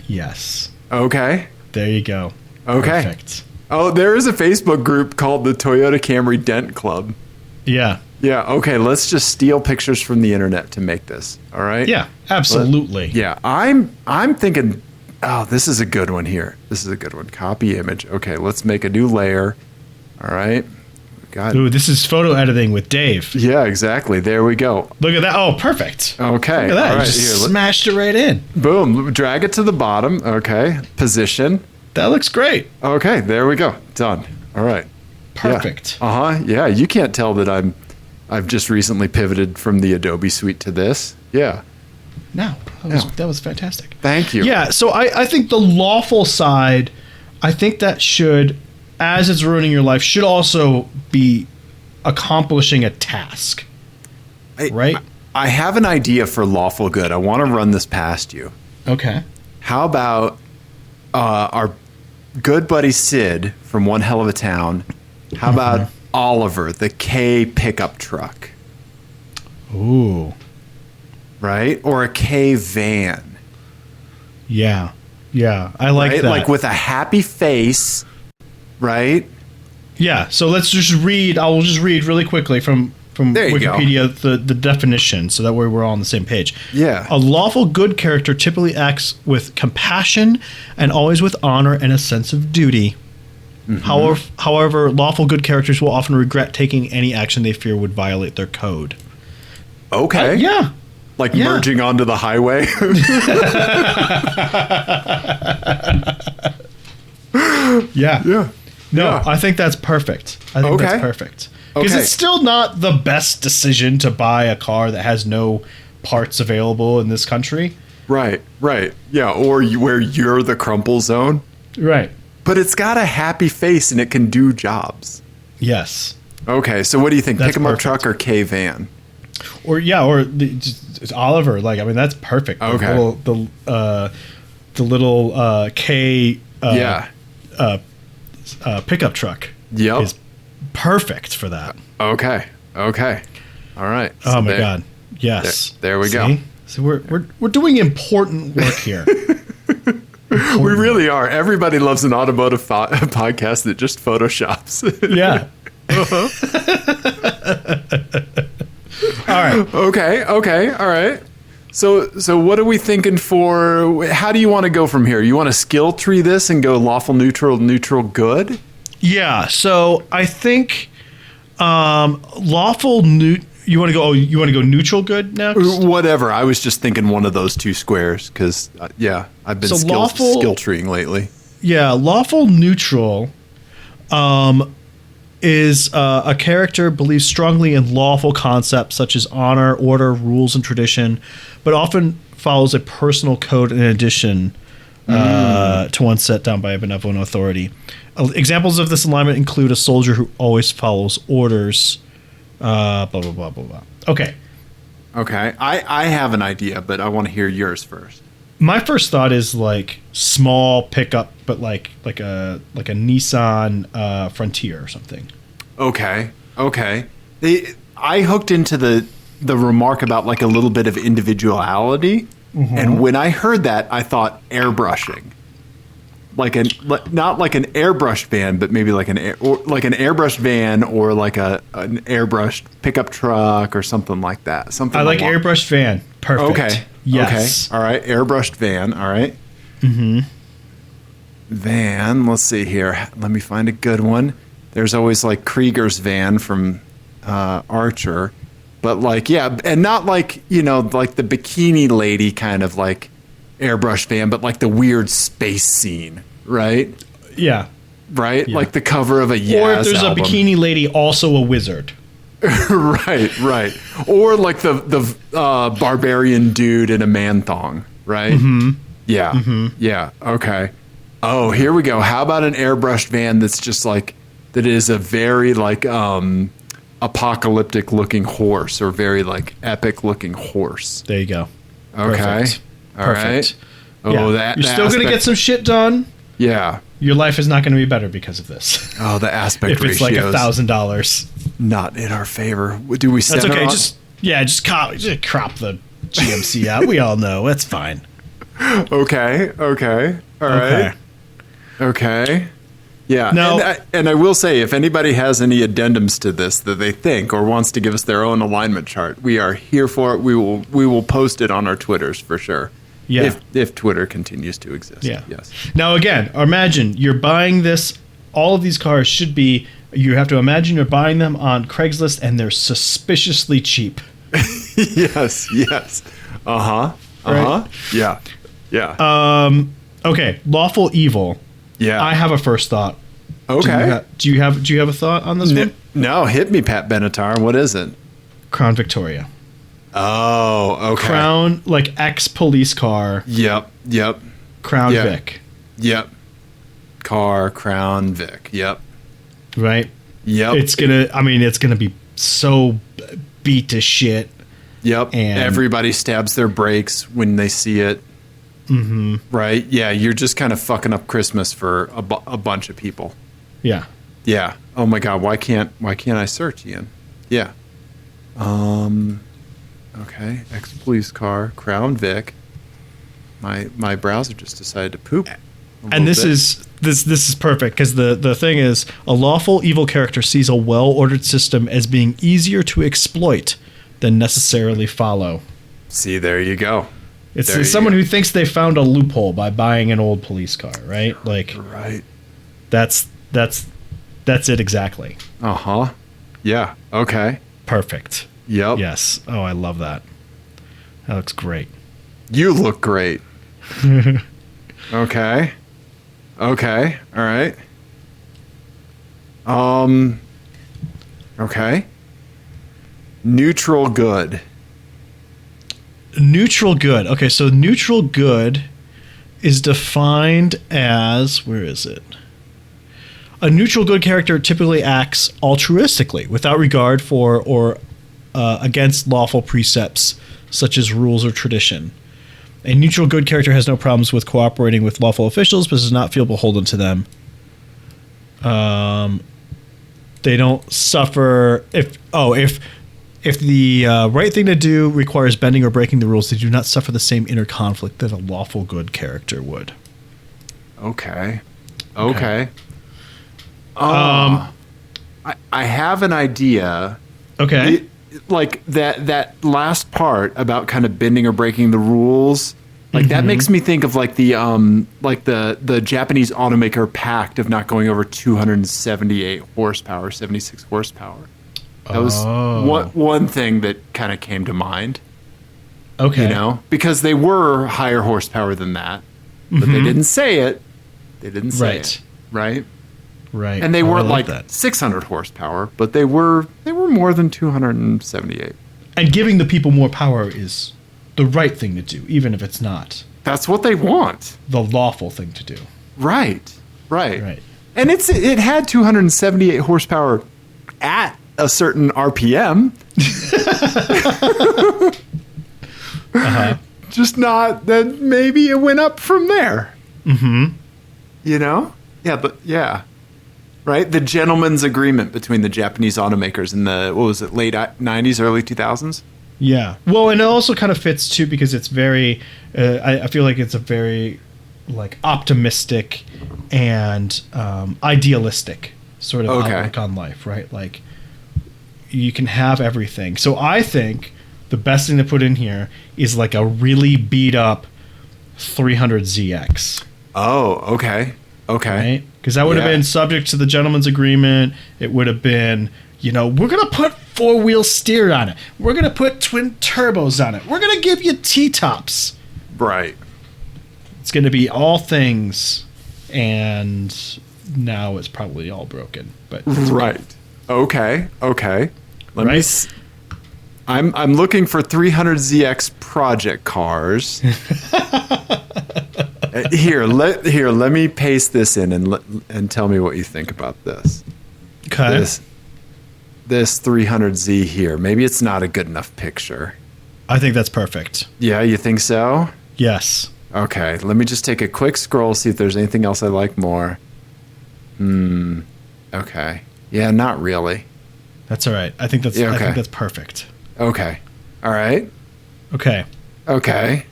Yes. Okay. There you go. Okay. Perfect. Oh, there is a Facebook group called the Toyota Camry Dent Club. Yeah. Yeah. Okay. Let's just steal pictures from the internet to make this. All right. Yeah. Absolutely. Yeah. I'm thinking. Oh, this is a good one here. This is a good one. Copy image. Okay. Let's make a new layer. All right. Got it. Ooh, this is photo editing with Dave. Yeah. Exactly. There we go. Look at that. Oh, perfect. Okay. Look at that. All right. Just smashed it right in. Boom. Drag it to the bottom. Okay. Position. That looks great. Okay. There we go. Done. All right. Perfect. Yeah. Uh-huh. Yeah. You can't tell that I've just recently pivoted from the Adobe suite to this. Yeah. No, that was fantastic. Thank you. Yeah, so I think the lawful side, I think that should, as it's ruining your life, should also be accomplishing a task. Right? I have an idea for lawful good. I want to run this past you. Okay. How about our good buddy Sid from One Hell of a Town? How about Oliver, the K pickup truck? Ooh. Right? Or a K van. Yeah. Yeah. I like right? that. Like with a happy face, right? Yeah. So let's just read. I will just read really quickly from Wikipedia the definition, so that way we're all on the same page. Yeah. A lawful good character typically acts with compassion and always with honor and a sense of duty. Mm-hmm. However, lawful good characters will often regret taking any action they fear would violate their code. Okay. Yeah. Like merging onto the highway. Yeah. Yeah. No, Yeah. I think that's perfect. I think that's perfect. Because Okay. it's still not the best decision to buy a car that has no parts available in this country. Right. Yeah. Or where you're the crumple zone. Right. But it's got a happy face and it can do jobs. Yes. Okay. So what do you think? That's Pick 'em up perfect. truck or K van? Or it's Oliver. Like, I mean, that's perfect. Okay. The little K pickup truck. Yep. Is perfect for that. Okay. All right. Oh my God. Yes. There we go. So we're doing important work here. We really are. Everybody loves an automotive podcast that just photoshops. Yeah. All right. Okay. All right. So what are we thinking for? How do you want to go from here? You want to skill tree this and go lawful, neutral, good? Yeah. So I think lawful You want to go? Oh, you want to go neutral good next? Whatever. I was just thinking one of those two squares because I've been skill treeing lately. Yeah, lawful neutral is a character believes strongly in lawful concepts such as honor, order, rules, and tradition, but often follows a personal code in addition to one set down by a benevolent authority. Examples of this alignment include a soldier who always follows orders. Blah, blah, blah, blah, blah. Okay. I have an idea, but I want to hear yours first. My first thought is like small pickup, but like a Nissan Frontier or something. Okay. I hooked into the remark about like a little bit of individuality, and when I heard that, I thought airbrushing. Not like an airbrushed van, but maybe like an airbrushed van or like an airbrushed pickup truck or something like that. Something I like airbrushed van. Perfect. Okay. Yes. Okay. All right. Airbrushed van. All right. Van. Let's see here. Let me find a good one. There's always like Krieger's van from Archer, but like and not like like the bikini lady kind of like airbrush van, but like the weird space scene, right? Yeah. Right? Yeah. Like the cover of a Yaz Or if there's album. a bikini lady, also a wizard. Right. Or like the barbarian dude in a man thong, right? Mm-hmm. Yeah. Mm-hmm. Yeah. Okay. Oh, here we go. How about an airbrushed van that's just like, that is a very like apocalyptic looking horse, or very like epic looking horse. There you go. Okay. Perfect. All right. Oh, yeah. You're still going to get some shit done. Yeah. Your life is not going to be better because of this. Oh, the aspect if it's like $1,000. Not in our favor. Do we set That's okay. it on? Just crop the GMC out. We all know. That's fine. Okay. All right. Okay. Yeah. No. And I will say, if anybody has any addendums to this that they think, or wants to give us their own alignment chart, we are here for it. We will post it on our Twitters for sure. Yeah. If Twitter continues to exist. Yeah. Yes. Now, again, imagine you're buying this. All of these cars should be, you have to imagine you're buying them on Craigslist and they're suspiciously cheap. Yes. Uh-huh. Right? Yeah. Okay. Lawful evil. Yeah. I have a first thought. Okay. Do you have a thought on this one? No, hit me, Pat Benatar. What is it? Crown Victoria. Oh, okay. Crown, like ex-police car. Yep. Crown Vic. Yep. Car, Crown Vic. Yep. Right? Yep. It's gonna be so beat to shit. Yep. And everybody stabs their brakes when they see it. Mm-hmm. Right? Yeah, you're just kind of fucking up Christmas for a bunch of people. Yeah. Yeah. Oh my God, why can't I search, Ian? Yeah. Okay. Ex-police car, Crown Vic. My browser just decided to poop. And this is perfect, because the thing is, a lawful evil character sees a well-ordered system as being easier to exploit than necessarily follow. See, there you go. It's someone who thinks they found a loophole by buying an old police car, right? Like, right. That's it exactly. Uh-huh. Yeah. Okay. Perfect. Yep. Yes. Oh, I love that. That looks great. You look great. Okay. All right. Okay. Neutral good. Neutral good. Okay, so neutral good is defined as, where is it? A neutral good character typically acts altruistically without regard for or against lawful precepts such as rules or tradition. A neutral good character has no problems with cooperating with lawful officials, but does not feel beholden to them. They don't suffer if the right thing to do requires bending or breaking the rules. They do not suffer the same inner conflict that a lawful good character would. Okay. I have an idea. Okay. Like that last part about kind of bending or breaking the rules, like that makes me think of like the Japanese automaker pact of not going over 278 horsepower, 76 horsepower. That was one thing that kind of came to mind. Okay. You know, because they were higher horsepower than that, but they didn't say it. They didn't say it. Right. Right. And they weren't like 600 horsepower, but they were more than 278. And giving the people more power is the right thing to do, even if it's not. That's what they want. The lawful thing to do. Right. And it had 278 horsepower at a certain RPM. Just not that maybe it went up from there. Mm-hmm. You know? Yeah, but yeah. Right? The gentleman's agreement between the Japanese automakers in the, what was it, late 90s, early 2000s? Yeah. Well, and it also kind of fits, too, because it's very, I feel like it's a very, like, optimistic and idealistic sort of outlook on life, right? Like, you can have everything. So I think the best thing to put in here is, like, a really beat-up 300ZX. Oh, okay. Right? Because that would have been subject to the gentleman's agreement. It would have been, we're going to put four-wheel steer on it. We're going to put twin turbos on it. We're going to give you T-tops. Right. It's going to be all things. And now it's probably all broken. But right. Okay. Let me. I'm looking for 300ZX project cars. Here, let me paste this in and tell me what you think about this. Okay. This 300Z here. Maybe it's not a good enough picture. I think that's perfect. Yeah, you think so? Yes. Okay, let me just take a quick scroll, see if there's anything else I like more. Okay. Yeah, not really. That's all right. I think that's I think that's perfect. Okay. All right. Okay. Okay.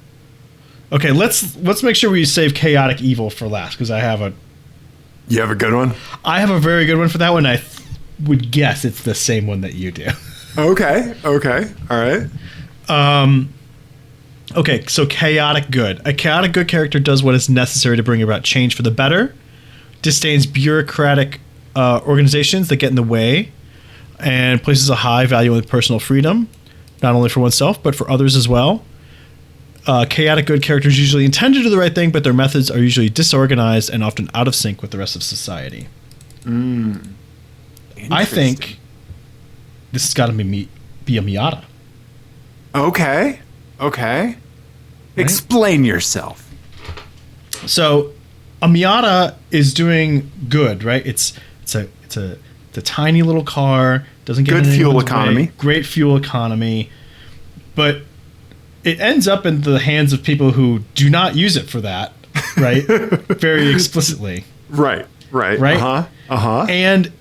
Okay, let's make sure we save chaotic evil for last because I have a You have a good one? I have a very good one for that one. I would guess it's the same one that you do. Okay. Okay. All right. Okay, so chaotic good. A chaotic good character does what is necessary to bring about change for the better, disdains bureaucratic organizations that get in the way, and places a high value on personal freedom, not only for oneself, but for others as well. Chaotic good characters usually intend to do the right thing, but their methods are usually disorganized and often out of sync with the rest of society. I think this has got to be a Miata. Okay. Okay. Right? Explain yourself. So, a Miata is doing good, right? It's a tiny little car. Doesn't get good fuel economy. Great fuel economy, but it ends up in the hands of people who do not use it for that, right? Very explicitly. Right. And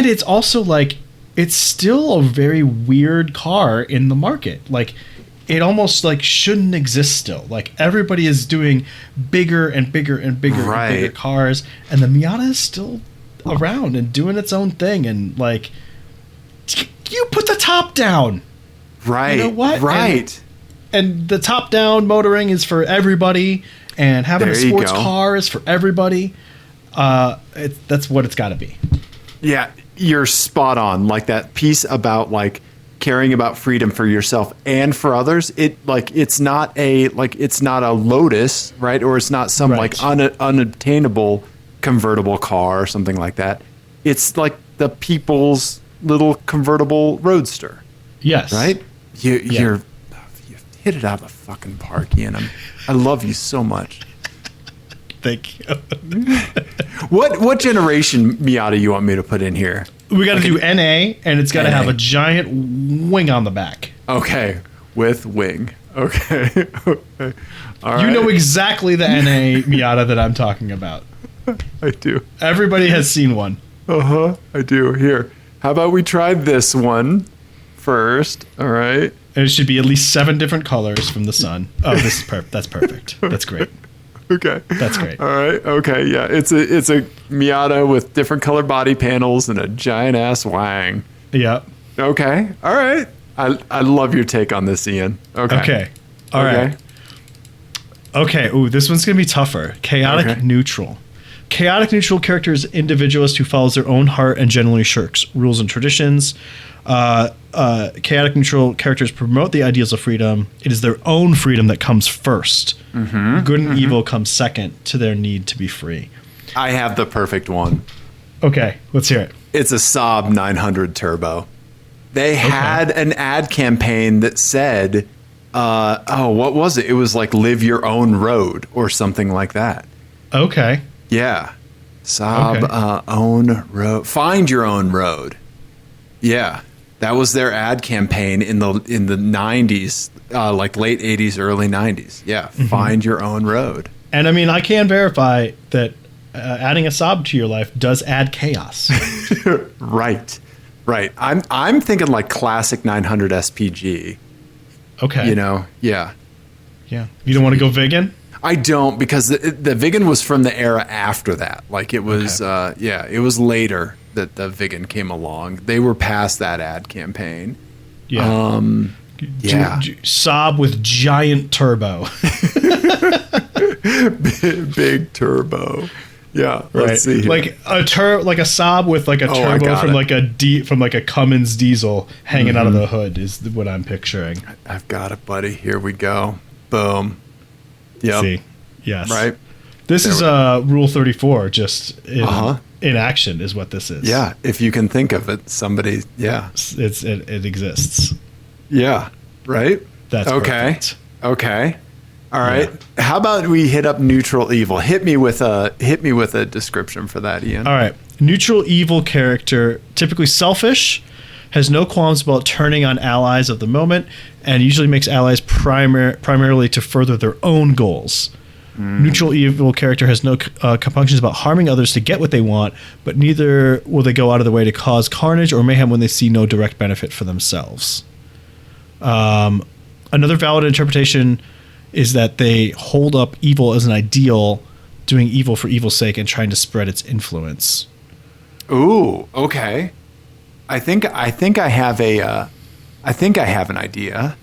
it's also like it's still a very weird car in the market. Like it almost like shouldn't exist still. Like everybody is doing bigger and bigger and bigger and bigger cars, and the Miata is still around and doing its own thing. And like, you put the top down, right? You know what? Right. And the top down motoring is for everybody, and having a sports car is for everybody. That's what it's got to be. Yeah, you're spot on. Like that piece about like caring about freedom for yourself and for others. It's not a Lotus, right? Or it's not some like unobtainable convertible car or something like that. It's like the people's little convertible roadster. Yes. Right? You've hit it out of the fucking park, Ian. I love you so much. Thank you. What generation Miata you want me to put in here? We got to do NA, and it's got to have a giant wing on the back. Okay, with wing. Okay. Okay. All right. You know exactly the NA Miata that I'm talking about. I do. Everybody has seen one. I do. Here, how about we try this one first? All right. And it should be at least 7 different colors from the sun. Oh, this is that's perfect. That's great. Okay. That's great. All right. Okay. Yeah. It's a Miata with different color body panels and a giant ass wang. Yep. Okay. All right. I love your take on this, Ian. Okay. All right. Okay. Ooh, this one's gonna be tougher. Chaotic neutral. Chaotic neutral character is individualist who follows their own heart and generally shirks rules and traditions. Chaotic neutral characters promote the ideals of freedom. It is their own freedom that comes first. Good and evil comes second to their need to be free. I have the perfect one. Okay, let's hear it. It's a Saab 900 Turbo. They had an ad campaign that said, what was it? It was like live your own road or something like that. Okay. Yeah. Saab own road. Find your own road. Yeah. That was their ad campaign in the 90s, like late 80s, early 90s. Yeah, find your own road. And I mean, I can verify that adding a Saab to your life does add chaos. Right. I'm thinking like classic 900 SPG. Okay. You know, yeah. Yeah. You don't want to go vegan? I don't, because the vegan was from the era after that. Like it was, it was later that the vegan came along. They were past that ad campaign. Yeah. Saab with giant turbo. big turbo. Yeah. Right. Let's see here. Like a Saab with like a turbo from like a Cummins diesel hanging out of the hood is what I'm picturing. I've got it, buddy. Here we go. Boom. Yep. See. Yes. Right. This is Rule 34, just in in action is what this is. Yeah, if you can think of it, somebody. Yeah, it exists. Yeah, right. That's okay. Perfect. Okay. All right. Yeah. How about we hit up neutral evil? Hit me with a description for that, Ian. All right. Neutral evil character, typically selfish, has no qualms about turning on allies of the moment, and usually makes allies primarily to further their own goals. Neutral evil character has no compunctions about harming others to get what they want, but neither will they go out of their way to cause carnage or mayhem when they see no direct benefit for themselves. Another valid interpretation is that they hold up evil as an ideal, doing evil for evil's sake and trying to spread its influence. Ooh, okay. I think I have an idea.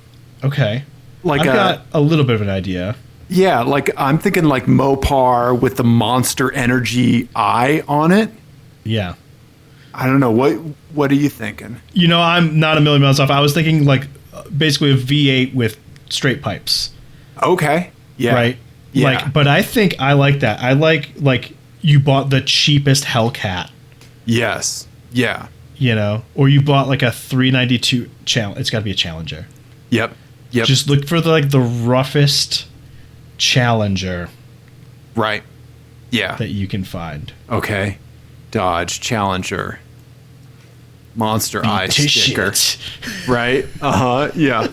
Okay. Like I've got a little bit of an idea. Yeah, like I'm thinking like Mopar with the monster energy eye on it. Yeah. I don't know. What are you thinking? You know, I'm not a million miles off. I was thinking like basically a V8 with straight pipes. Okay. Yeah. Right? Yeah. Like, but I think I like that. I like you bought the cheapest Hellcat. Yes. Yeah. You know, or you bought like a 392 challenge. It's got to be a Challenger. Yep. Just look for the roughest Challenger. Right. Yeah. That you can find. Okay. Dodge Challenger. Monster Eye sticker. Right? Uh-huh. Yeah.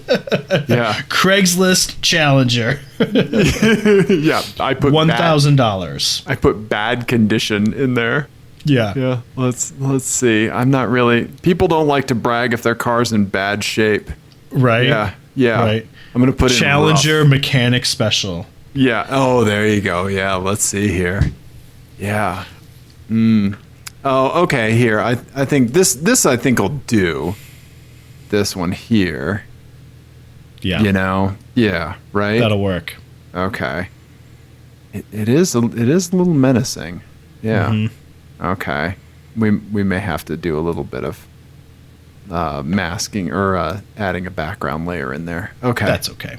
Yeah. Craigslist Challenger. Yeah. I put $1,000. I put bad condition in there. Yeah. Yeah. Let's see. I'm not really. People don't like to brag if their car's in bad shape. Right. Yeah. Yeah. Right. I'm gonna put Challenger Mechanic Special. Yeah. Oh, there you go. Yeah. Let's see here. Yeah. Oh, okay. Here. I think this I think will do. This one here. Yeah. You know. Yeah. Right. That'll work. Okay. It is a little menacing. Yeah. Mm-hmm. Okay. We may have to do a little bit of masking or adding a background layer in there. Okay. That's okay.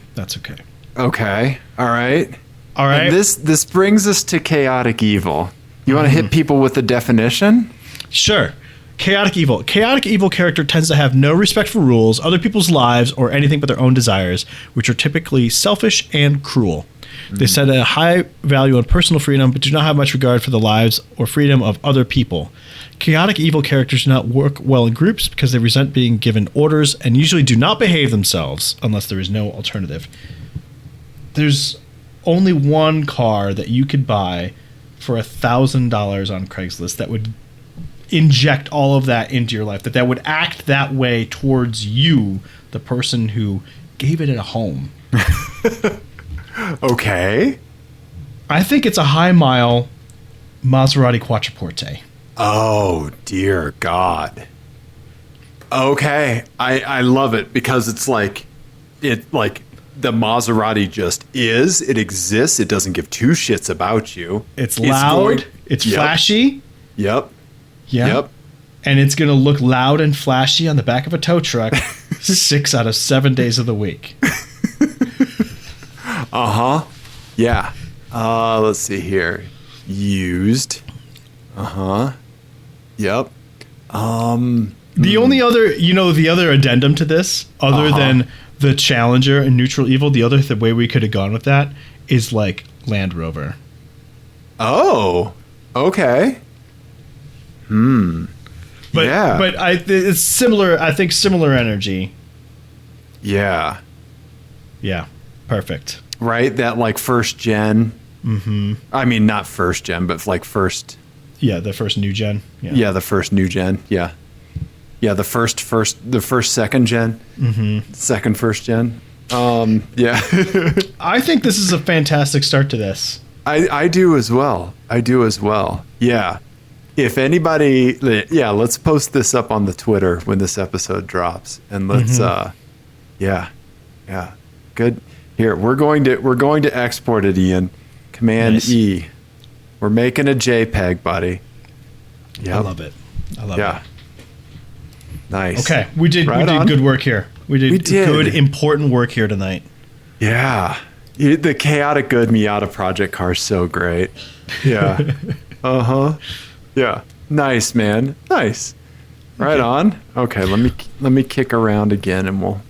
Okay. All right. And this brings us to chaotic evil. You want to hit people with the definition? Sure. Chaotic evil. Chaotic evil character tends to have no respect for rules, other people's lives, or anything but their own desires, which are typically selfish and cruel. They set a high value on personal freedom, but do not have much regard for the lives or freedom of other people. Chaotic evil characters do not work well in groups because they resent being given orders and usually do not behave themselves unless there is no alternative. There's only one car that you could buy for $1,000 on Craigslist that would inject all of that into your life, that would act that way towards you, the person who gave it a home. Okay. I think it's a high-mile Maserati Quattroporte. Oh, dear God. Okay. I love it because it's like the Maserati just is. It exists. It doesn't give two shits about you. It's loud. It's flashy. Yep. Yep. And it's going to look loud and flashy on the back of a tow truck 6 out of 7 days of the week. Uh-huh. Yeah. Let's see here. Used. Uh-huh. Yep. The only other, the other addendum to this, other than the Challenger and neutral evil, the way we could have gone with that is like Land Rover. Oh. Okay. But it's similar. I think similar energy. Yeah. Yeah. Perfect. Right? That like first gen. Mm-hmm. I mean, not first gen, but like first. Yeah, the first new gen. Yeah, the first new gen. Yeah. Yeah, the first second gen. Mm-hmm. Second first gen. Yeah. I think this is a fantastic start to this. I do as well. Yeah. If anybody, let's post this up on the Twitter when this episode drops, and let's, yeah, good. Here, we're going to export it, Ian. Command nice. E. We're making a JPEG, buddy. Yep. I love it. Nice. Okay, we did good work here. We did good, important work here tonight. Yeah. The chaotic good Miata project car is so great. Yeah. Uh-huh. Yeah. Nice, man. Nice. Right on. Okay, let me kick around again, and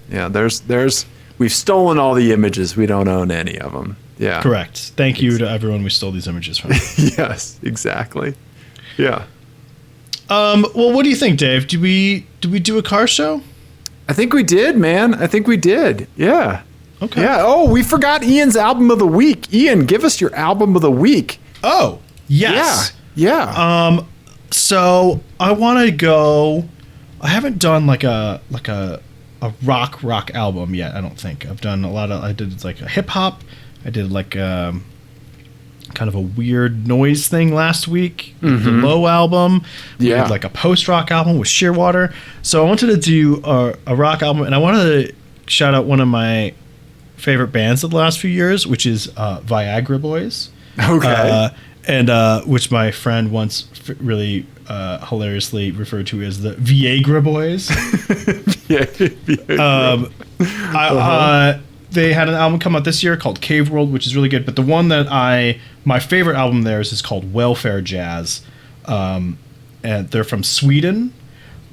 we've stolen all the images. We don't own any of them. Yeah. Correct. Thank you to everyone we stole these images from. Yes, exactly. Yeah. Well, what do you think, Dave? Do we do a car show? I think we did, man. I think we did. Yeah. Okay. Yeah. Oh, we forgot Ian's album of the week. Ian, give us your album of the week. Oh, yes. Yeah. So I want to go. I haven't done like a rock album yet. I don't think I've done a lot of. I did like a hip hop. I did like kind of a weird noise thing last week. The Low album. We did like a post rock album with Shearwater. So I wanted to do a rock album, and I wanted to shout out one of my favorite bands of the last few years, which is Viagra Boys. Okay. And which my friend once really hilariously referred to as the Viagra Boys. They had an album come out this year called Cave World, which is really good. But the one that my favorite album theirs is called Welfare Jazz. And they're from Sweden.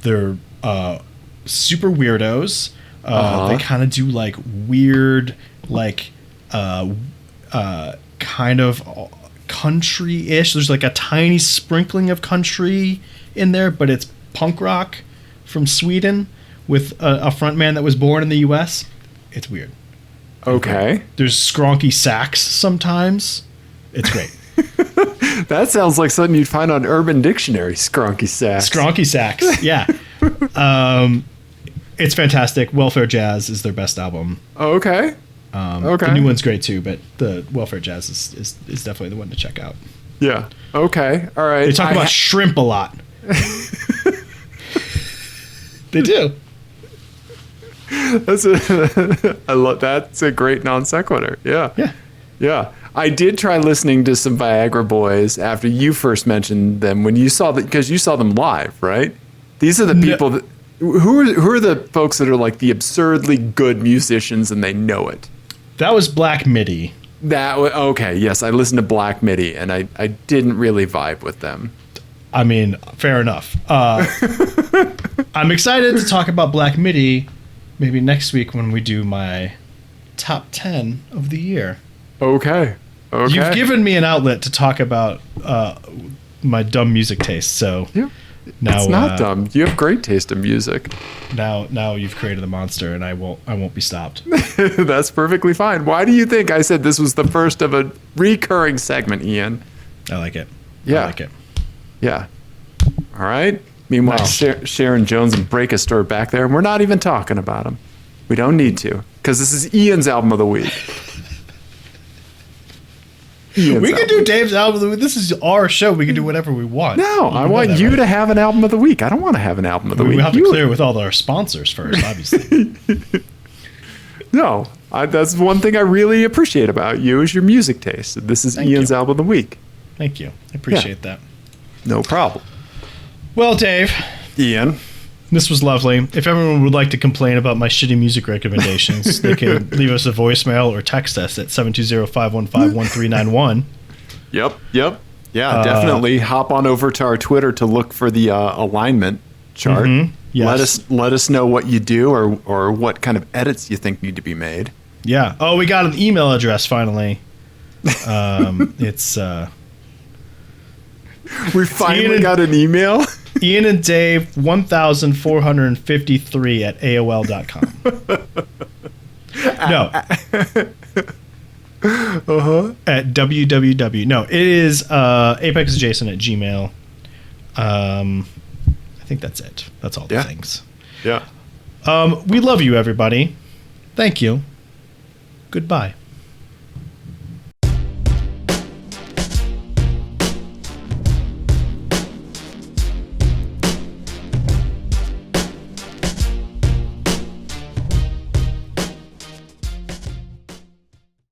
They're super weirdos. They kind of do like weird, like kind of country-ish. There's like a tiny sprinkling of country in there, but it's punk rock from Sweden with a frontman that was born in the U.S. It's weird. Okay. There's skronky sax sometimes. It's great. That sounds like something you'd find on Urban Dictionary. Skronky sax. Skronky sax. Yeah. It's fantastic. Welfare Jazz is their best album. Okay. The new one's great too, but the Welfare Jazz is definitely the one to check out. Yeah. Okay. All right. They talk about shrimp a lot. They do. That's a great non sequitur. Yeah. Yeah. Yeah. I did try listening to some Viagra Boys after you first mentioned them when you saw because you saw them live, right? These are the people that who are the folks that are like the absurdly good musicians and they know it. That was Black Midi. Okay, yes, I listened to Black Midi and I didn't really vibe with them. I mean, fair enough. I'm excited to talk about Black Midi maybe next week when we do my top 10 of the year. Okay. You've given me an outlet to talk about my dumb music taste, so now it's not dumb. You have great taste in music. Now you've created a monster, and I won't be stopped. That's perfectly fine. Why do you think I said this was the first of a recurring segment, Ian? I like it. Yeah. I like it. Yeah. All right. Meanwhile, Nice. Sharon Jones and Break a Store back there, and we're not even talking about them. We don't need to, because this is Ian's album of the week. We can do Dave's album of the week. This is our show. We can do whatever we want. No, I want you to have an album of the week. I don't want to have an album of the week. We have to clear with all our sponsors first, obviously. No, that's one thing I really appreciate about you is your music taste. This is Ian's album of the week. Thank you. I appreciate that. No problem. Well, Dave. Ian. This was lovely. If everyone would like to complain about my shitty music recommendations, they can leave us a voicemail or text us at 720-515-1391. Yep. Yeah, definitely. Hop on over to our Twitter to look for the alignment chart. Yes. Let us know what you do or what kind of edits you think need to be made. Yeah. Oh, we got an email address finally. It's we finally got an email. Ian and Dave 1453 at AOL.com. No. At www. No, it is apexadjacent at Gmail. I think that's it. That's all the things. Yeah. We love you, everybody. Thank you. Goodbye.